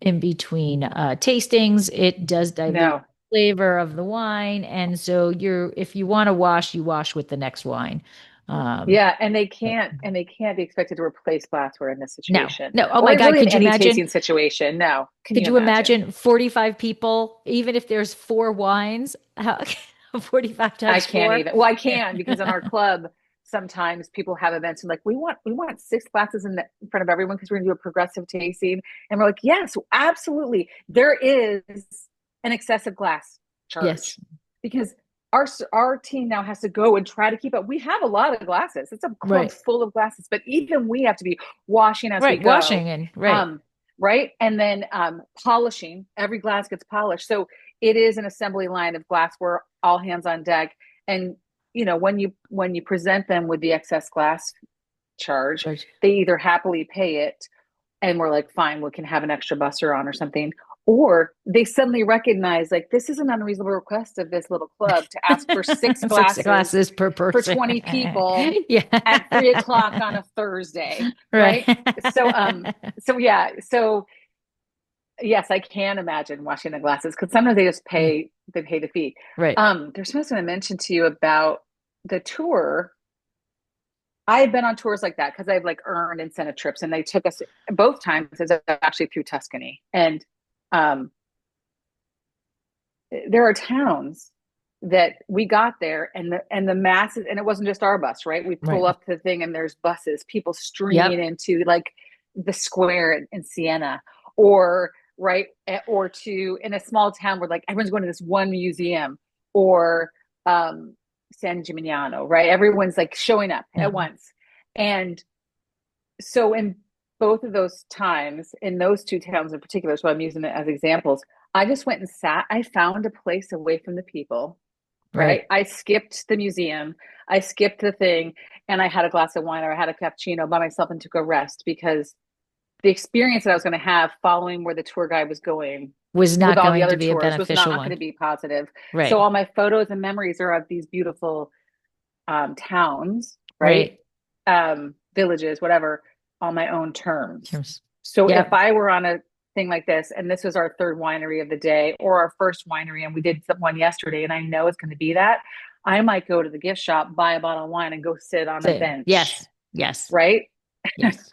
tastings. It does dilute No. flavor of the wine, and so if you want to wash, you wash with the next wine. Um, Yeah, and they can't be expected to replace glassware in this no, situation. no. Oh my Or God, really in could you any imagine? tasting situation. No. Can Could you you imagine? imagine 45 people, even if there's four wines, 45 I times can't four? even. Well, I can because in our club sometimes people have events and like we want 6 glasses in front of everyone because we're gonna do a progressive tasting, and we're like, yes, absolutely. There is an excessive glass Yes, charge because our team now has to go and try to keep up. We have a lot of glasses. It's a club right, full of glasses, but even we have to be washing as we right. go. Washing and right, Um, right? And then polishing. Every glass gets polished. So it is an assembly line of glassware, all hands on deck. And when you present them with the excess glass charge, George. they either happily pay it and we're like, fine, we can have an extra busser on or something. Or they suddenly recognize like this is an unreasonable request of this little club to ask for six 6 glasses glasses per for person. 20 people Yeah. at 3 o'clock on a Thursday, Right. right? So so yeah, so yes, I can imagine washing the glasses because sometimes Yeah. they pay the fee. Right. There's something I mentioned to you about the tour. I've been on tours like that because I've like earned incentive trips, and they took us both times is actually through Tuscany. And um, there are towns that we got there, and the masses, and it wasn't just our bus, right? We pull Right. up to the thing, and there's buses, people streaming Yep. into like the square in Siena, or right, or to in a small town where like everyone's going to this one museum, or um, San Gimignano, right? Everyone's like showing up Yeah. at once, and so in both of those times, in those two towns in particular, so I'm using it as examples, I just went and sat. I found a place away from the people, right? Right. I skipped the museum, I skipped the thing, and I had a glass of wine or I had a cappuccino by myself and took a rest because the experience that I was going to have following where the tour guide was going Was with not all the going to other be a tours was beneficial not going one. to be positive. So Right. all my photos and memories are of these beautiful towns, right? Right. Villages, whatever, on my own terms. Terms. So if Yep. I were on a thing like this, and this was our third winery of the day or our first winery, and we did one yesterday, and I know it's going to be that, I might go to the gift shop, buy a bottle of wine, and go sit on a So, bench, yes. Yes. right? Yes.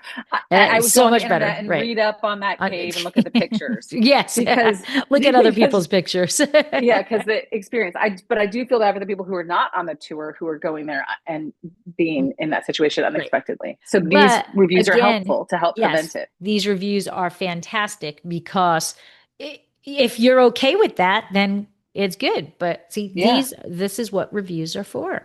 I would go So on the much better. internet and Right. read up on that cave and look at the pictures Yes. because Look at other because people's pictures. yeah, because the experience. But I do feel bad for the people who are not on the tour who are going there and being in that situation Right. unexpectedly. So these But reviews are again, helpful to help prevent yes, it. these reviews are fantastic because if you're okay with that, then it's good. But see, Yeah. this is what reviews are for. Okay.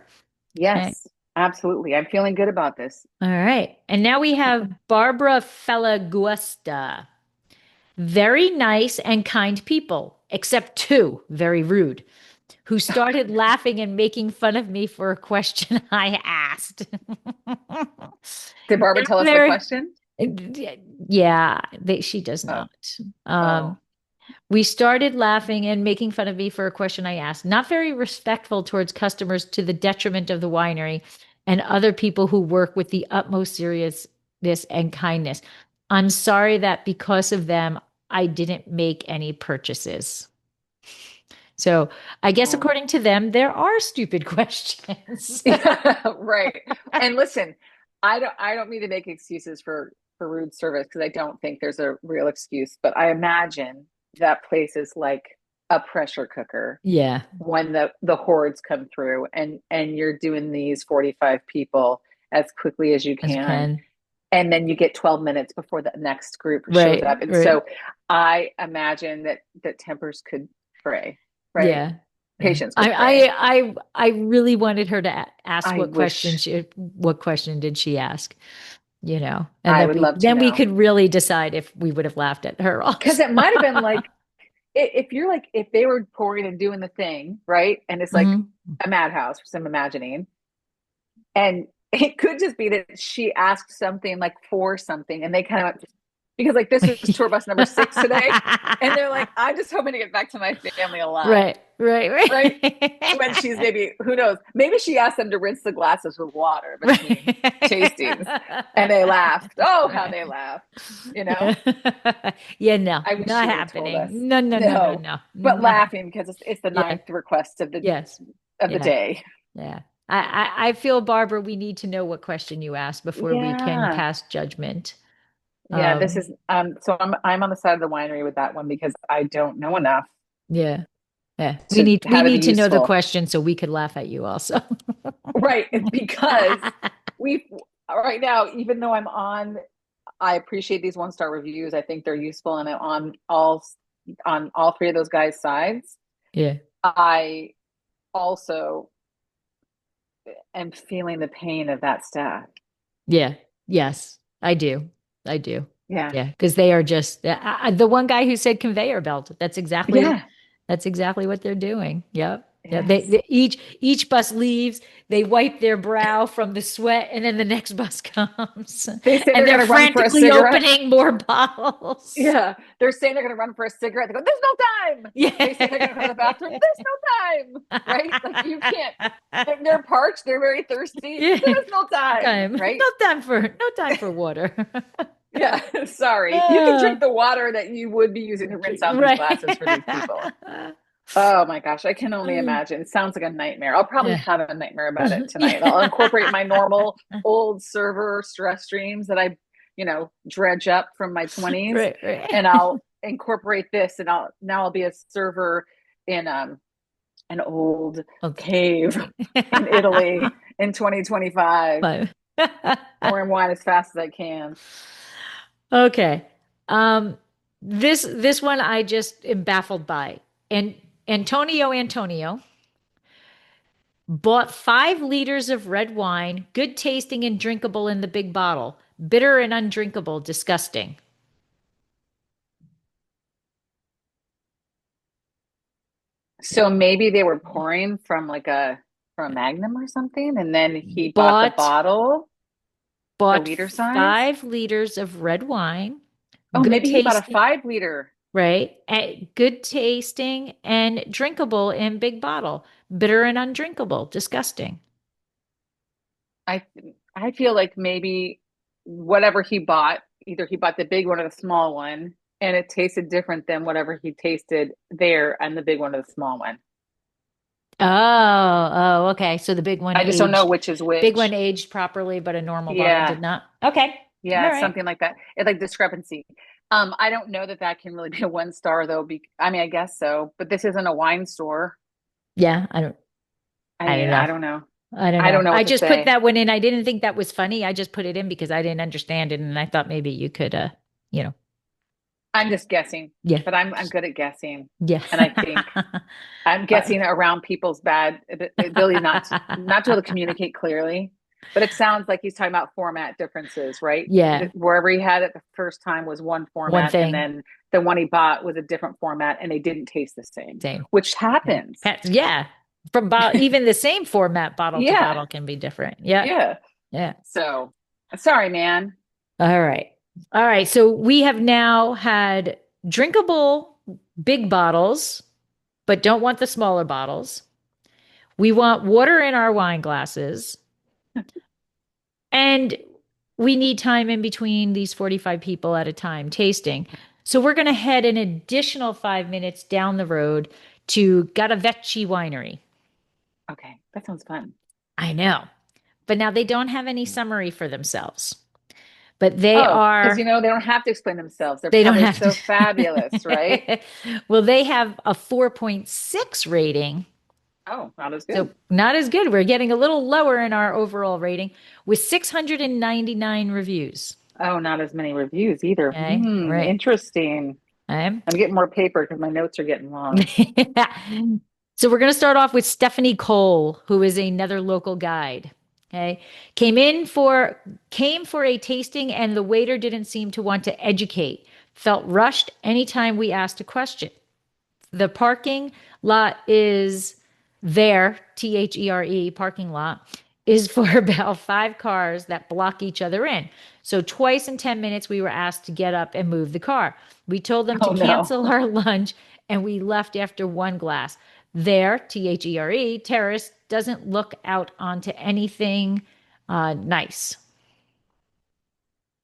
Yes. Absolutely. I'm feeling good about this. All right. And now we have Barbara Felaguesta. Very nice and kind people, except two, very rude, who started laughing and making fun of me for a question I asked. Did Barbara Not tell us the very, question? yeah, she does Oh, not. Um, oh. we started laughing and making fun of me for a question I asked. Not very respectful towards customers to the detriment of the winery and other people who work with the utmost seriousness and kindness. I'm sorry that because of them, I didn't make any purchases. So I guess Oh. according to them, there are stupid questions. Yeah, right. And listen, I don't mean to make excuses for rude service because I don't think there's a real excuse, but I imagine that place is like a pressure cooker Yeah, when the hordes come through and you're doing these 45 people as quickly as you as you can, can. and then you get 12 minutes before the next group shows Right, up, and right. so I imagine that tempers could fray, right? Yeah. Yeah. Patience could fray. I really wanted her to ask I wish what question did she ask, and I would love to then we know. could really decide if we would have laughed at her Because also. it might have been like if you're like if they were pouring and doing the thing, right? And it's like Mhm. a madhouse, which I'm imagining. And it could just be that she asked something like for something, and they kind of because like this is tour bus number 6 today, and they're like, I'm just hoping to get back to my family alive, Right, right, right? right. When she's maybe who knows, maybe she asked them to rinse the glasses with water between tastings, and they laughed. Oh, how Right. they laughed, you know. Yeah. Yeah, no, I wish not she would have told us. happening. No, no, no, no, No, no. but Not happening. laughing because it's the Yeah. ninth request Yes. of the Yeah. day. Yeah. I feel, Barbara, we need to know what question you asked before we can Yeah. pass judgment. Yeah, this Um, is so I'm on the side of the winery with that one because I don't know enough yeah. Yeah. We to need we how to be need to know the useful. question so we could laugh at you also. Right, because we right now, even though I appreciate these 1-star reviews. I think they're useful and I'm on all three of those guys' sides. Yeah. I also am feeling the pain of that staff. Yeah. Yes, I do. I do. Yeah. Yeah, because they are just the one guy who said conveyor belt. Yeah. That's exactly what they're doing. Yep. Yeah, Yes. each bus leaves, they wipe their brow from the sweat, and then the next bus comes, They say and they're they're going to run for a frantically cigarette. opening more bottles. Yeah. They're saying they're going to run for a cigarette. They go, there's no time. They say they're going to go to the bathroom. Yeah. There's no time. Right? Like you can't. They're parched. They're very thirsty. Yeah. There's no time. Time. Right? No time for water. Yeah. Sorry. You can Uh, drink the water that you would be using to rinse out these right. glasses for these people. Oh my gosh, I can only imagine. It sounds like a nightmare. I'll probably Yeah. have a nightmare about it tonight. I'll incorporate Yeah. my normal old server stress dreams that I, dredge up from my 20s, Right, right. and I'll incorporate this, and I'll be a server in an old Okay. cave in Italy in 2025, But pouring wine as fast as I can. okay. Um, this one I just am baffled by. And Antonio bought 5 liters of red wine, good tasting and drinkable in the big bottle, bitter and undrinkable, disgusting. So maybe they were pouring from a Magnum or something, and then he bought the Bought bottle, the bought liter size. 5 liters of red wine, Oh, good maybe he bought a tasting, 5 liter. right? Good tasting and drinkable in big bottle, bitter and undrinkable, disgusting. I I feel like maybe whatever he bought, either he bought the big one or the small one, and it tasted different than whatever he tasted there and the big one or the small one. Okay. So the I just don't know which is big one which. aged properly, but a normal bottle Yeah, did not. Okay. All yeah, right. something like that. It's like discrepancy. I don't know that that can really be a 1 star though. I mean, I guess so, but this isn't a wine store. Yeah. I I don't mean, know. I don't know. I don't I know. don't know I what to just put say. that one in. I didn't think that was funny. I just put it in because I didn't understand it. And I thought maybe you could, you know, I'm just guessing, yeah. but I'm good at guessing, Yeah. and I think I'm Uh, guessing around people's bad ability not to be able to communicate clearly. But it sounds like he's talking about format differences, right? yeah. Wherever he had it the first time was one One format, and thing. then the one he bought was a different format, and they didn't taste the same, Same. which Yeah. happens. Yeah. From bottle, even the same format bottle to Yeah, bottle can be different. Yeah. yeah. Yeah. So sorry, man. All right. All right. So we have now had drinkable big bottles, but don't want the smaller bottles. We want water in our wine glasses. And we need time in between these 45 people at a time tasting. So we're going to head an additional 5 minutes down the road to Witchy Winery. Okay, that sounds fun. I know. But now they don't have any summary for themselves. But Oh, because they don't have to explain themselves. They're they don't probably have so fabulous, right? to. Well, they have a 4.6 rating. Oh, not as So good. not as good. We're getting a little lower in our overall rating with 699 reviews. Oh, not as many reviews either. Okay. Right. Interesting. Okay. I'm getting more paper because my notes are getting long. So we're going to start off with Stephanie Cole, who is another local guide. Okay. Came for a tasting and the waiter didn't seem to want to educate. Felt rushed anytime we asked a question. The parking lot is there, parking lot, is for about 5 cars that block each other in. So twice in 10 minutes, we were asked to get up and move the car. We told them to Oh no. cancel our lunch and we left after one glass. There, terrace, doesn't look out onto anything nice.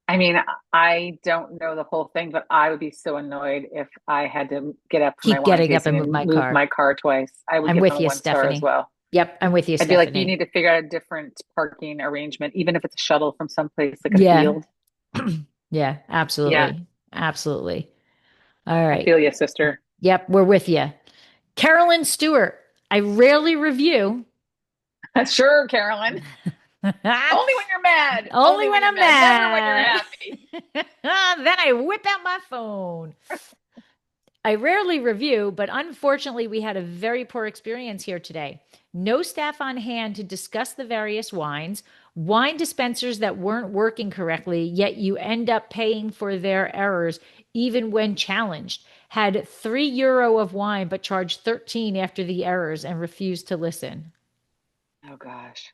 I mean, I don't know the whole thing, but I would be so annoyed if I had to get up for my Keep wine getting up tasting and move and my move car. my car twice. I would I'm give them with a you, 1 star as Stephanie. well. Yep, I'm with you, I'd be like, you Stephanie. need to figure out a different parking arrangement, even if it's a shuttle from someplace like a Yeah. field. Yeah, Yeah, absolutely. Absolutely. All I right. feel you, sister. Yep, we're with you. Carolyn Stewart. I rarely review. Sure, Carolyn. Only when you're mad. Only Only when when you're I'm mad. Never when you're mad. happy. Then I whip out my phone. I rarely review, but unfortunately, we had a very poor experience here today. No staff on hand to discuss the various wines. Wine dispensers that weren't working correctly, yet you end up paying for their errors even when challenged. Had €3 of wine, but charged 13 after the errors and refused to listen. Oh gosh.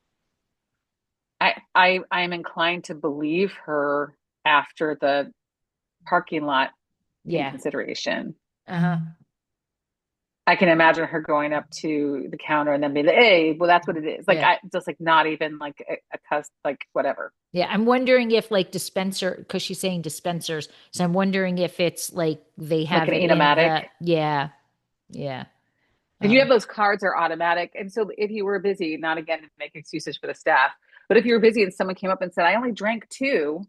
I'm inclined to believe her after the parking lot Yeah. inconsideration. Uh-huh. I can imagine her going up to the counter and then be like, "Hey, well, that's what it is." Like, Yeah. I just like not even like a cuss, like whatever, Yeah. I'm wondering if like dispenser, because she's saying dispensers. So I'm wondering if it's like they like have an it in the, automatic. yeah. Yeah. Because you have Um, those cards are automatic, and so if you were busy, not again to make excuses for the staff, but if you were busy and someone came up and said, "I only drank two,"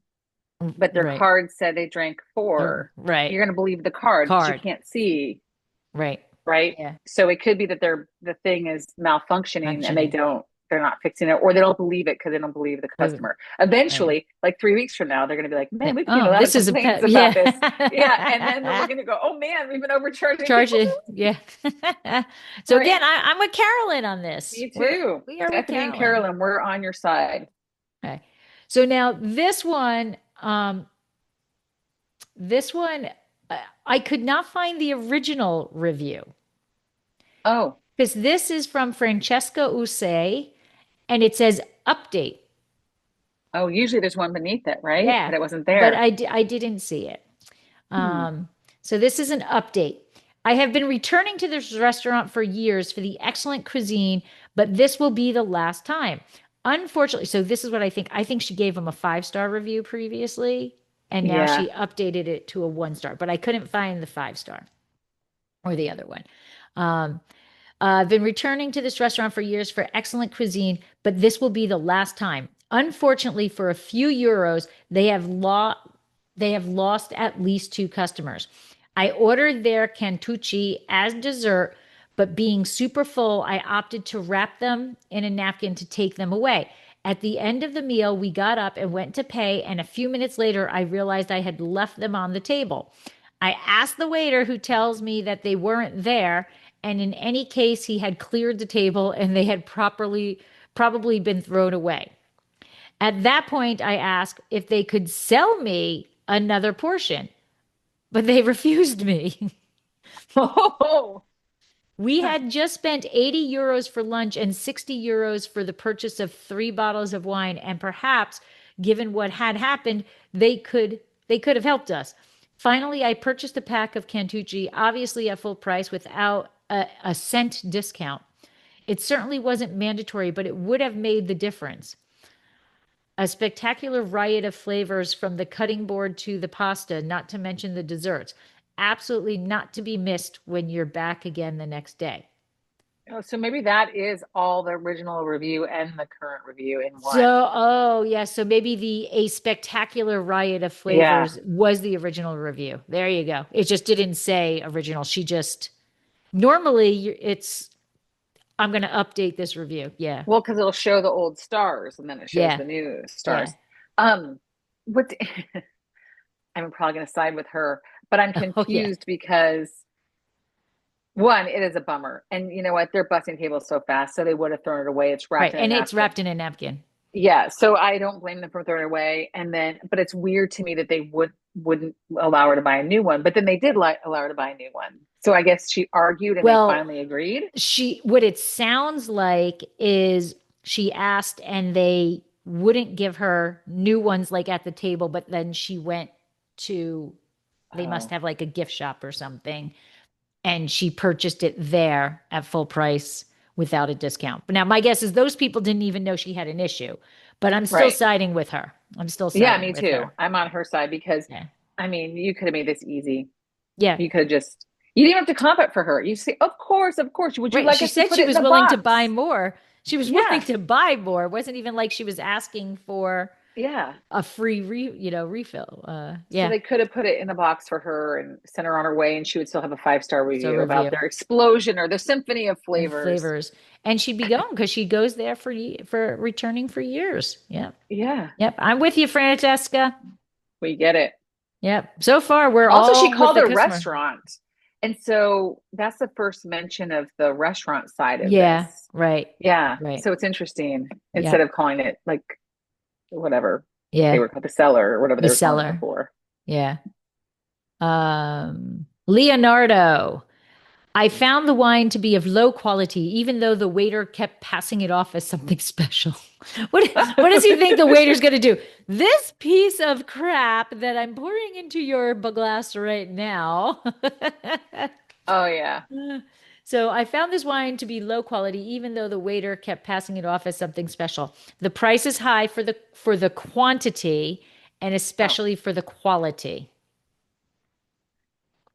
but their right. card said they drank four, Right. you're going to believe the card because you Card. can't see, Right. right? Yeah. So it could be that the thing is malfunctioning and Functioning. they're not fixing it, or they don't believe it because they don't believe the customer. Right. Eventually, like 3 weeks from now, they're going to be like, "Man, we've seen a Oh, lot of this is a complaints pet. about this." Yeah, and then they're Yeah. looking to go, "Oh man, we've been overcharging Charge people." it. Yeah. So again, Right? I'm with Carolyn on this. Me too. We are with Stephanie and Carolyn. Carolyn, we're on your side. Okay. So now this one, I could not find the original review Oh, because this is from Francesca Usay and it says update. oh, usually there's one beneath it, right? Yeah, But it wasn't but there. I didn't see it. Hmm. So this is an update. I have been returning to this restaurant for years for the excellent cuisine, but this will be the last time. Unfortunately, so this is what I think. I think she gave him a 5-star review previously, and now Yeah. she updated it to a 1 star, but I couldn't find the 5 star or the other one. Um, I've been returning to this restaurant for years for excellent cuisine, but this will be the last time. Unfortunately, for a few euros, they have lost at least 2 customers. I ordered their cantucci as dessert, but being super full, I opted to wrap them in a napkin to take them away. At the end of the meal, we got up and went to pay, and a few minutes later, I realized I had left them on the table. I asked the waiter, who tells me that they weren't there, and in any case, he had cleared the table and they had probably been thrown away. At that point, I asked if they could sell me another portion, but they refused me. Oh, We had just spent €80 for lunch and €60 for the purchase of 3 bottles of wine, and perhaps, given what had happened, they could have helped us. Finally, I purchased a pack of Cantucci, obviously at full price without a cent discount. It certainly wasn't mandatory, but it would have made the difference. A spectacular riot of flavors from the cutting board to the pasta, not to mention the desserts. Absolutely not to be missed when you're back again the next day. oh, so maybe that is all the original review and the current review in one. So, oh, yeah. So maybe the A Spectacular Riot of Yeah. Flavors was the original review. There you go. It just didn't say original. She just, normally it's, I'm going to update this review. Yeah. Well, because it'll show the old stars and then it shows Yeah. the new Yeah. stars. What I'm probably going to side with her, but I'm Oh, yeah. confused because one, it is a bummer. And you know what? They're busting tables so fast, so they would have thrown it away. It's Right. wrapped in a And it's napkin. wrapped in a napkin. Yeah, so I don't blame them for throwing it away. And then, but it's weird to me that they wouldn't allow her to buy a new one. But then they did allow her to buy a new one. So I guess she argued and they Well, finally agreed. what it sounds like is she asked and they wouldn't give her new ones like at the table, but then she went to, they must Oh, have like a gift shop or something, and she purchased it there at full price without a discount. But now my guess is those people didn't even know she had an issue, but I'm still right. siding with her. I'm still Yeah, siding me with too. her. I'm on her side because, Yeah. I mean, you could have made this easy. Yeah. You could have just, you didn't have to comp it for her. You say, of course, of course. Would you Right. like She us to said put she it in was the willing to buy box? more. She was willing Yeah, to buy more. It wasn't even like she was asking for yeah. a free refill. So Yeah. they could have put it in a box for her and sent her on her way, and she would still have a 5-star So review about review their explosion or the symphony of and flavors. flavors. And she'd be going because she goes there for returning for years. Yep. Yeah, Yep. I'm with you, Francesca. we get it. Yep. So far we're Also, she all with called the a customer. restaurant. And so that's the first mention of the restaurant side of Yeah. this. Right. Yeah. Right. So it's interesting instead Yep. of calling it like whatever they Yeah. were called, the cellar or whatever The they were calling it seller. before. Yeah. Leonardo. I found the wine to be of low quality, even though the waiter kept passing it off as something special. What does he think the waiter's going to do? This piece of crap that I'm pouring into your glass right now. Oh yeah. So I found this wine to be low quality, even though the waiter kept passing it off as something special. The price is high for the quantity and Oh, especially for the quality.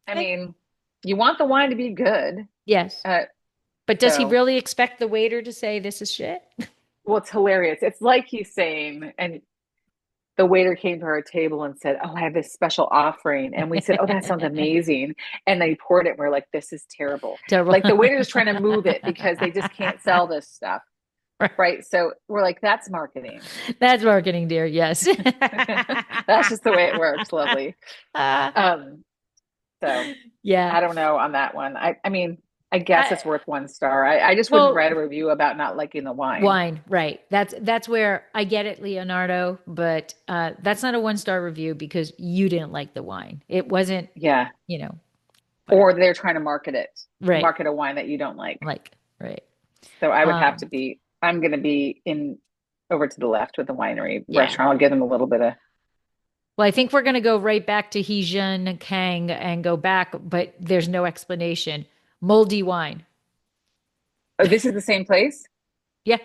I Okay. mean, you want the wine to be good. Yes. Uh, But does he so, really expect the waiter to say this is shit? well, it's hilarious. It's like he's saying, and the waiter came to our table and said, "Oh, I have this special offering." And we said, "Oh, that sounds amazing." And they poured it and we're like, "This is terrible." Terrible. Like the waiter's trying to move it because they just can't sell this stuff. Right. So we're like, that's marketing. That's marketing, dear. Yes. That's just the way it works. Lovely. Uh, Um, so yeah. I don't know on that one. I mean, I guess I, it's worth 1 star. I just wouldn't well, write a review about not liking the wine. wine, right. That's where I get it, Leonardo, but that's not a 1 star review because you didn't like the wine. It wasn't, Yeah. you know, Or whatever. they're trying to Right. market a wine that you don't like. Like, right. So I would have to Um, be, I'm going to be in over to the left with the winery yeah. restaurant. I'll give them a little bit of, Well, I think we're going to go right back to Heejun Kang and go back, but there's no explanation. Moldy wine. oh, this is the same place? Yeah.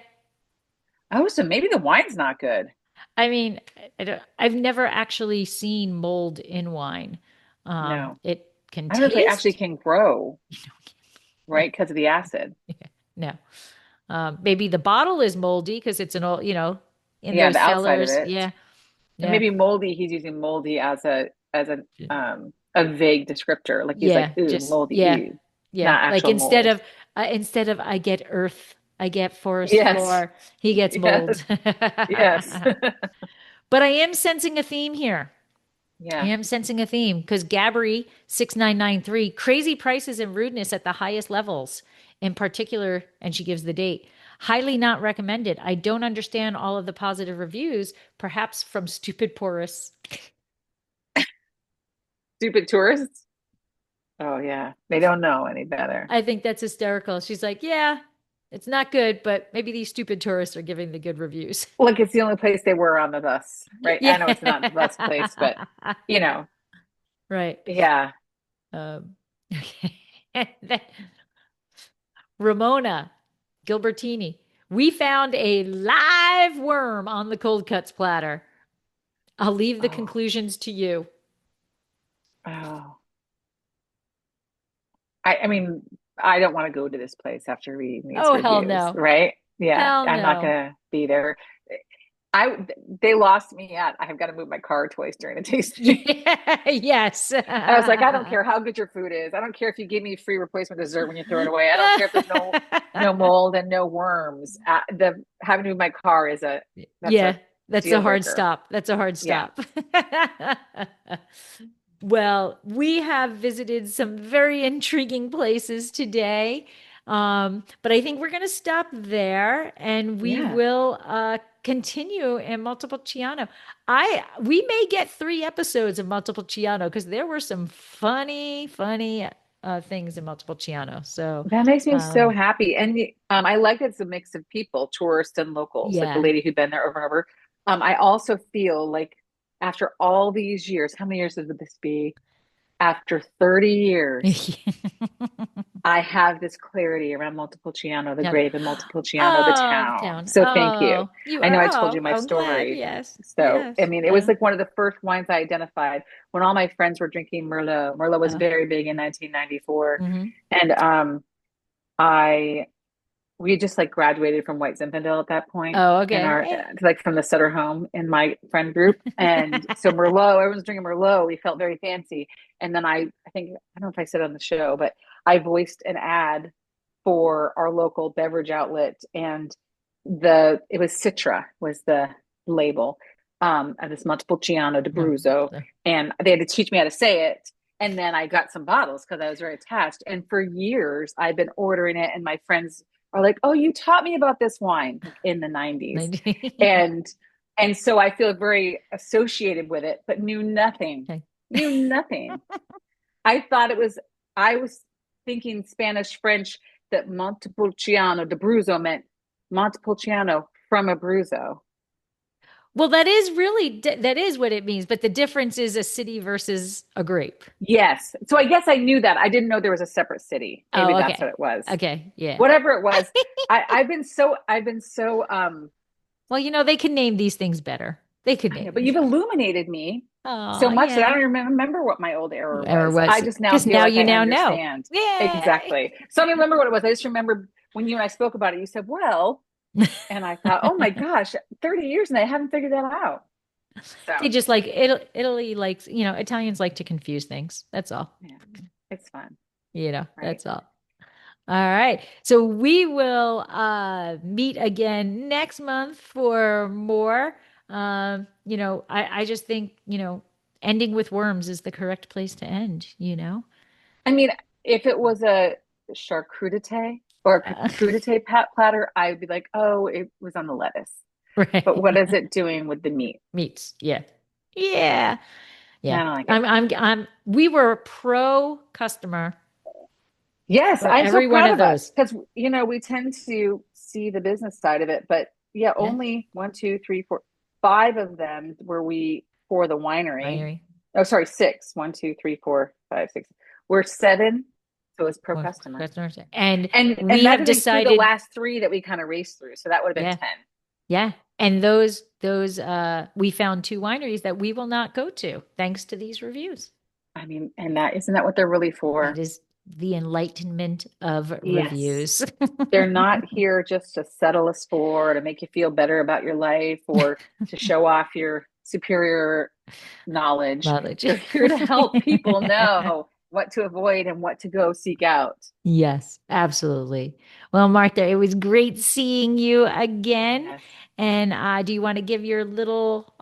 Oh, so maybe the wine's not good. I mean, I've never actually seen mold in wine. No. It can I don't know if they actually taste. can grow, Right. right? Because of the acid. No. Maybe the bottle is moldy because it's an old, in Yeah, those the outside of cellars. it. Yeah. And Yeah. maybe moldy, he's using moldy as a vague descriptor. Like he's like, Yeah. ooh, Just, moldy, yeah. ew, Yeah. not Like actual mold. instead of I get earth, I get forest Yes. floor, he gets Yes. mold. Yes. But I am sensing a theme here. I Yeah. am sensing a theme because Gabri 6993 crazy prices and rudeness at the highest levels. In particular, and she gives the date. Highly not recommended. I don't understand all of the positive reviews, perhaps from stupid purists. Stupid tourists. Oh yeah. They don't know any better. I think that's hysterical. She's like, yeah, it's not good, but maybe these stupid tourists are giving the good reviews. Like it's the only place they were on the bus, right? I know it's not the Yeah. best place, but you know, Right. yeah. Okay. And then Ramona Gilbertini. We found a live worm on the cold cuts platter. I'll leave the Oh, conclusions to you. oh. I mean, I don't want to go to this place after reading these Oh, hell reviews, no. right? Yeah, Hell I'm not no. gonna be there. I they lost me at I have got to move my car twice during a tasting. Yeah, yes. I was like, I don't care how good your food is. I don't care if you give me free replacement dessert when you throw it away. I don't care if there's no mold and no worms. The having to move my car is that's Yeah, a that's a deal hard breaker. stop. That's a hard Yeah, stop. Well, we have visited some very intriguing places today. But I think we're going to stop there and we yeah. will continue in Montepulciano. We may get 3 episodes of Montepulciano because there were some funny things in Montepulciano. So, That makes me so um, happy. And I like that it's a mix of people, tourists and locals, like the yeah. lady who'd been there over and over. I also feel like after all these years, how many years would this be? After 30 years, I have this clarity around Montepulciano, the Yeah. grave in Montepulciano, the Oh, the town. town. So thank you. Oh, you I are. know I told Oh, you my I'm glad. story. Yes. So, I Yes. mean, it was like one of the first wines I identified when all my friends were drinking Merlot. Merlot was Uh, very big in 1994. mhm. And I we had just like graduated from White Zinfandel at that point Oh, in okay. our like from the Sutter home in my friend group. And so Merlot, everyone's drinking Merlot. We felt very fancy. And then I think I don't know if I said it on the show, but I voiced an ad for our local beverage outlet, and the it was Citra was the label of this Montepulciano di No. Bruzzo, So- and they had to teach me how to say it. And then I got some bottles because I was very attached. And for years, I've been ordering it, and my friends are like, "Oh, you taught me about this wine like in the '90s," 90. and And so I feel very associated with it, but knew nothing. Okay. Knew nothing. I thought it was, I was thinking Spanish, French, that Montepulciano, de Bruzo meant Montepulciano from Abruzzo. Well, that is really that is what it means, but the difference is a city versus a grape. Yes. So I guess I knew that. I didn't know there was a separate city. Maybe Oh, that's what okay. it was. Okay, yeah. Whatever it was, I've been so Well, they can name these things better. They could I name know, but these. you've illuminated me so Oh, much that I yeah. don't even remember what my old error Whatever it was. I was. just now Because feel now like you I now know. understand. Yay. Exactly. So I don't remember what it was. I just remember when you and I spoke about it, you said, well, and I thought, oh my gosh, 30 years and I haven't figured that out. So They just Italy likes, Italians like to confuse things. That's all. yeah, it's fun, right? That's all. All right. So we will meet again next month for more. I just think, ending with worms is the correct place to end. I mean, if it was a charcuterie or a Uh, crudité platter, I would be like, oh, it was on the lettuce. But what right. is it doing with the meat? Meats. Yeah. Yeah. I Yeah. don't like it. We were pro customer Yes, for I'm so every one proud of of us those. because we tend to see the business side of it, but yeah, Yeah. only one, two, three, four, five of them were we for the winery. Winery. Oh, sorry, six. One, two, three, four, five, six. We're seven, so it's pro Or customer, customers. And and we that have didn't include the decided, last three that we kind of raced through. So that would have been yeah. 10. Yeah. And those we found two wineries that we will not go to thanks to these reviews. I mean, and that isn't that what they're really That for? is the enlightenment of Yes. reviews. They're not here just to settle a score, to make you feel better about your life, or to show off your superior knowledge. Knowledge. They're here to help people know what to avoid and what to go seek out. Yes, absolutely. Well, Martha, it was great seeing you again. Yes. And do you want to give your little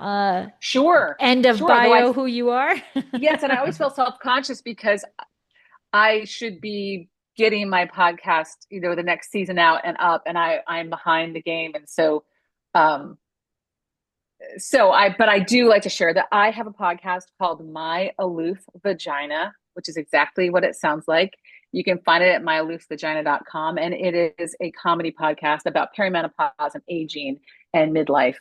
Sure. end of Sure. Though bio who you are? yes, and I always feel self-conscious because I should be getting my podcast, the next season out and up, and I'm behind the game. And um, but I do like to share that I have a podcast called My Aloof Vagina, which is exactly what it sounds like. You can find it at myaloofvagina.com. And it is a comedy podcast about perimenopause and aging and midlife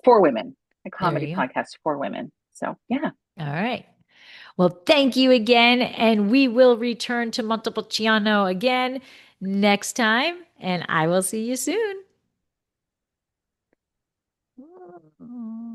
for women, a There comedy you go. podcast for women. So, yeah. All right. Well, thank you again. And we will return to Montepulciano again next time. And I will see you soon.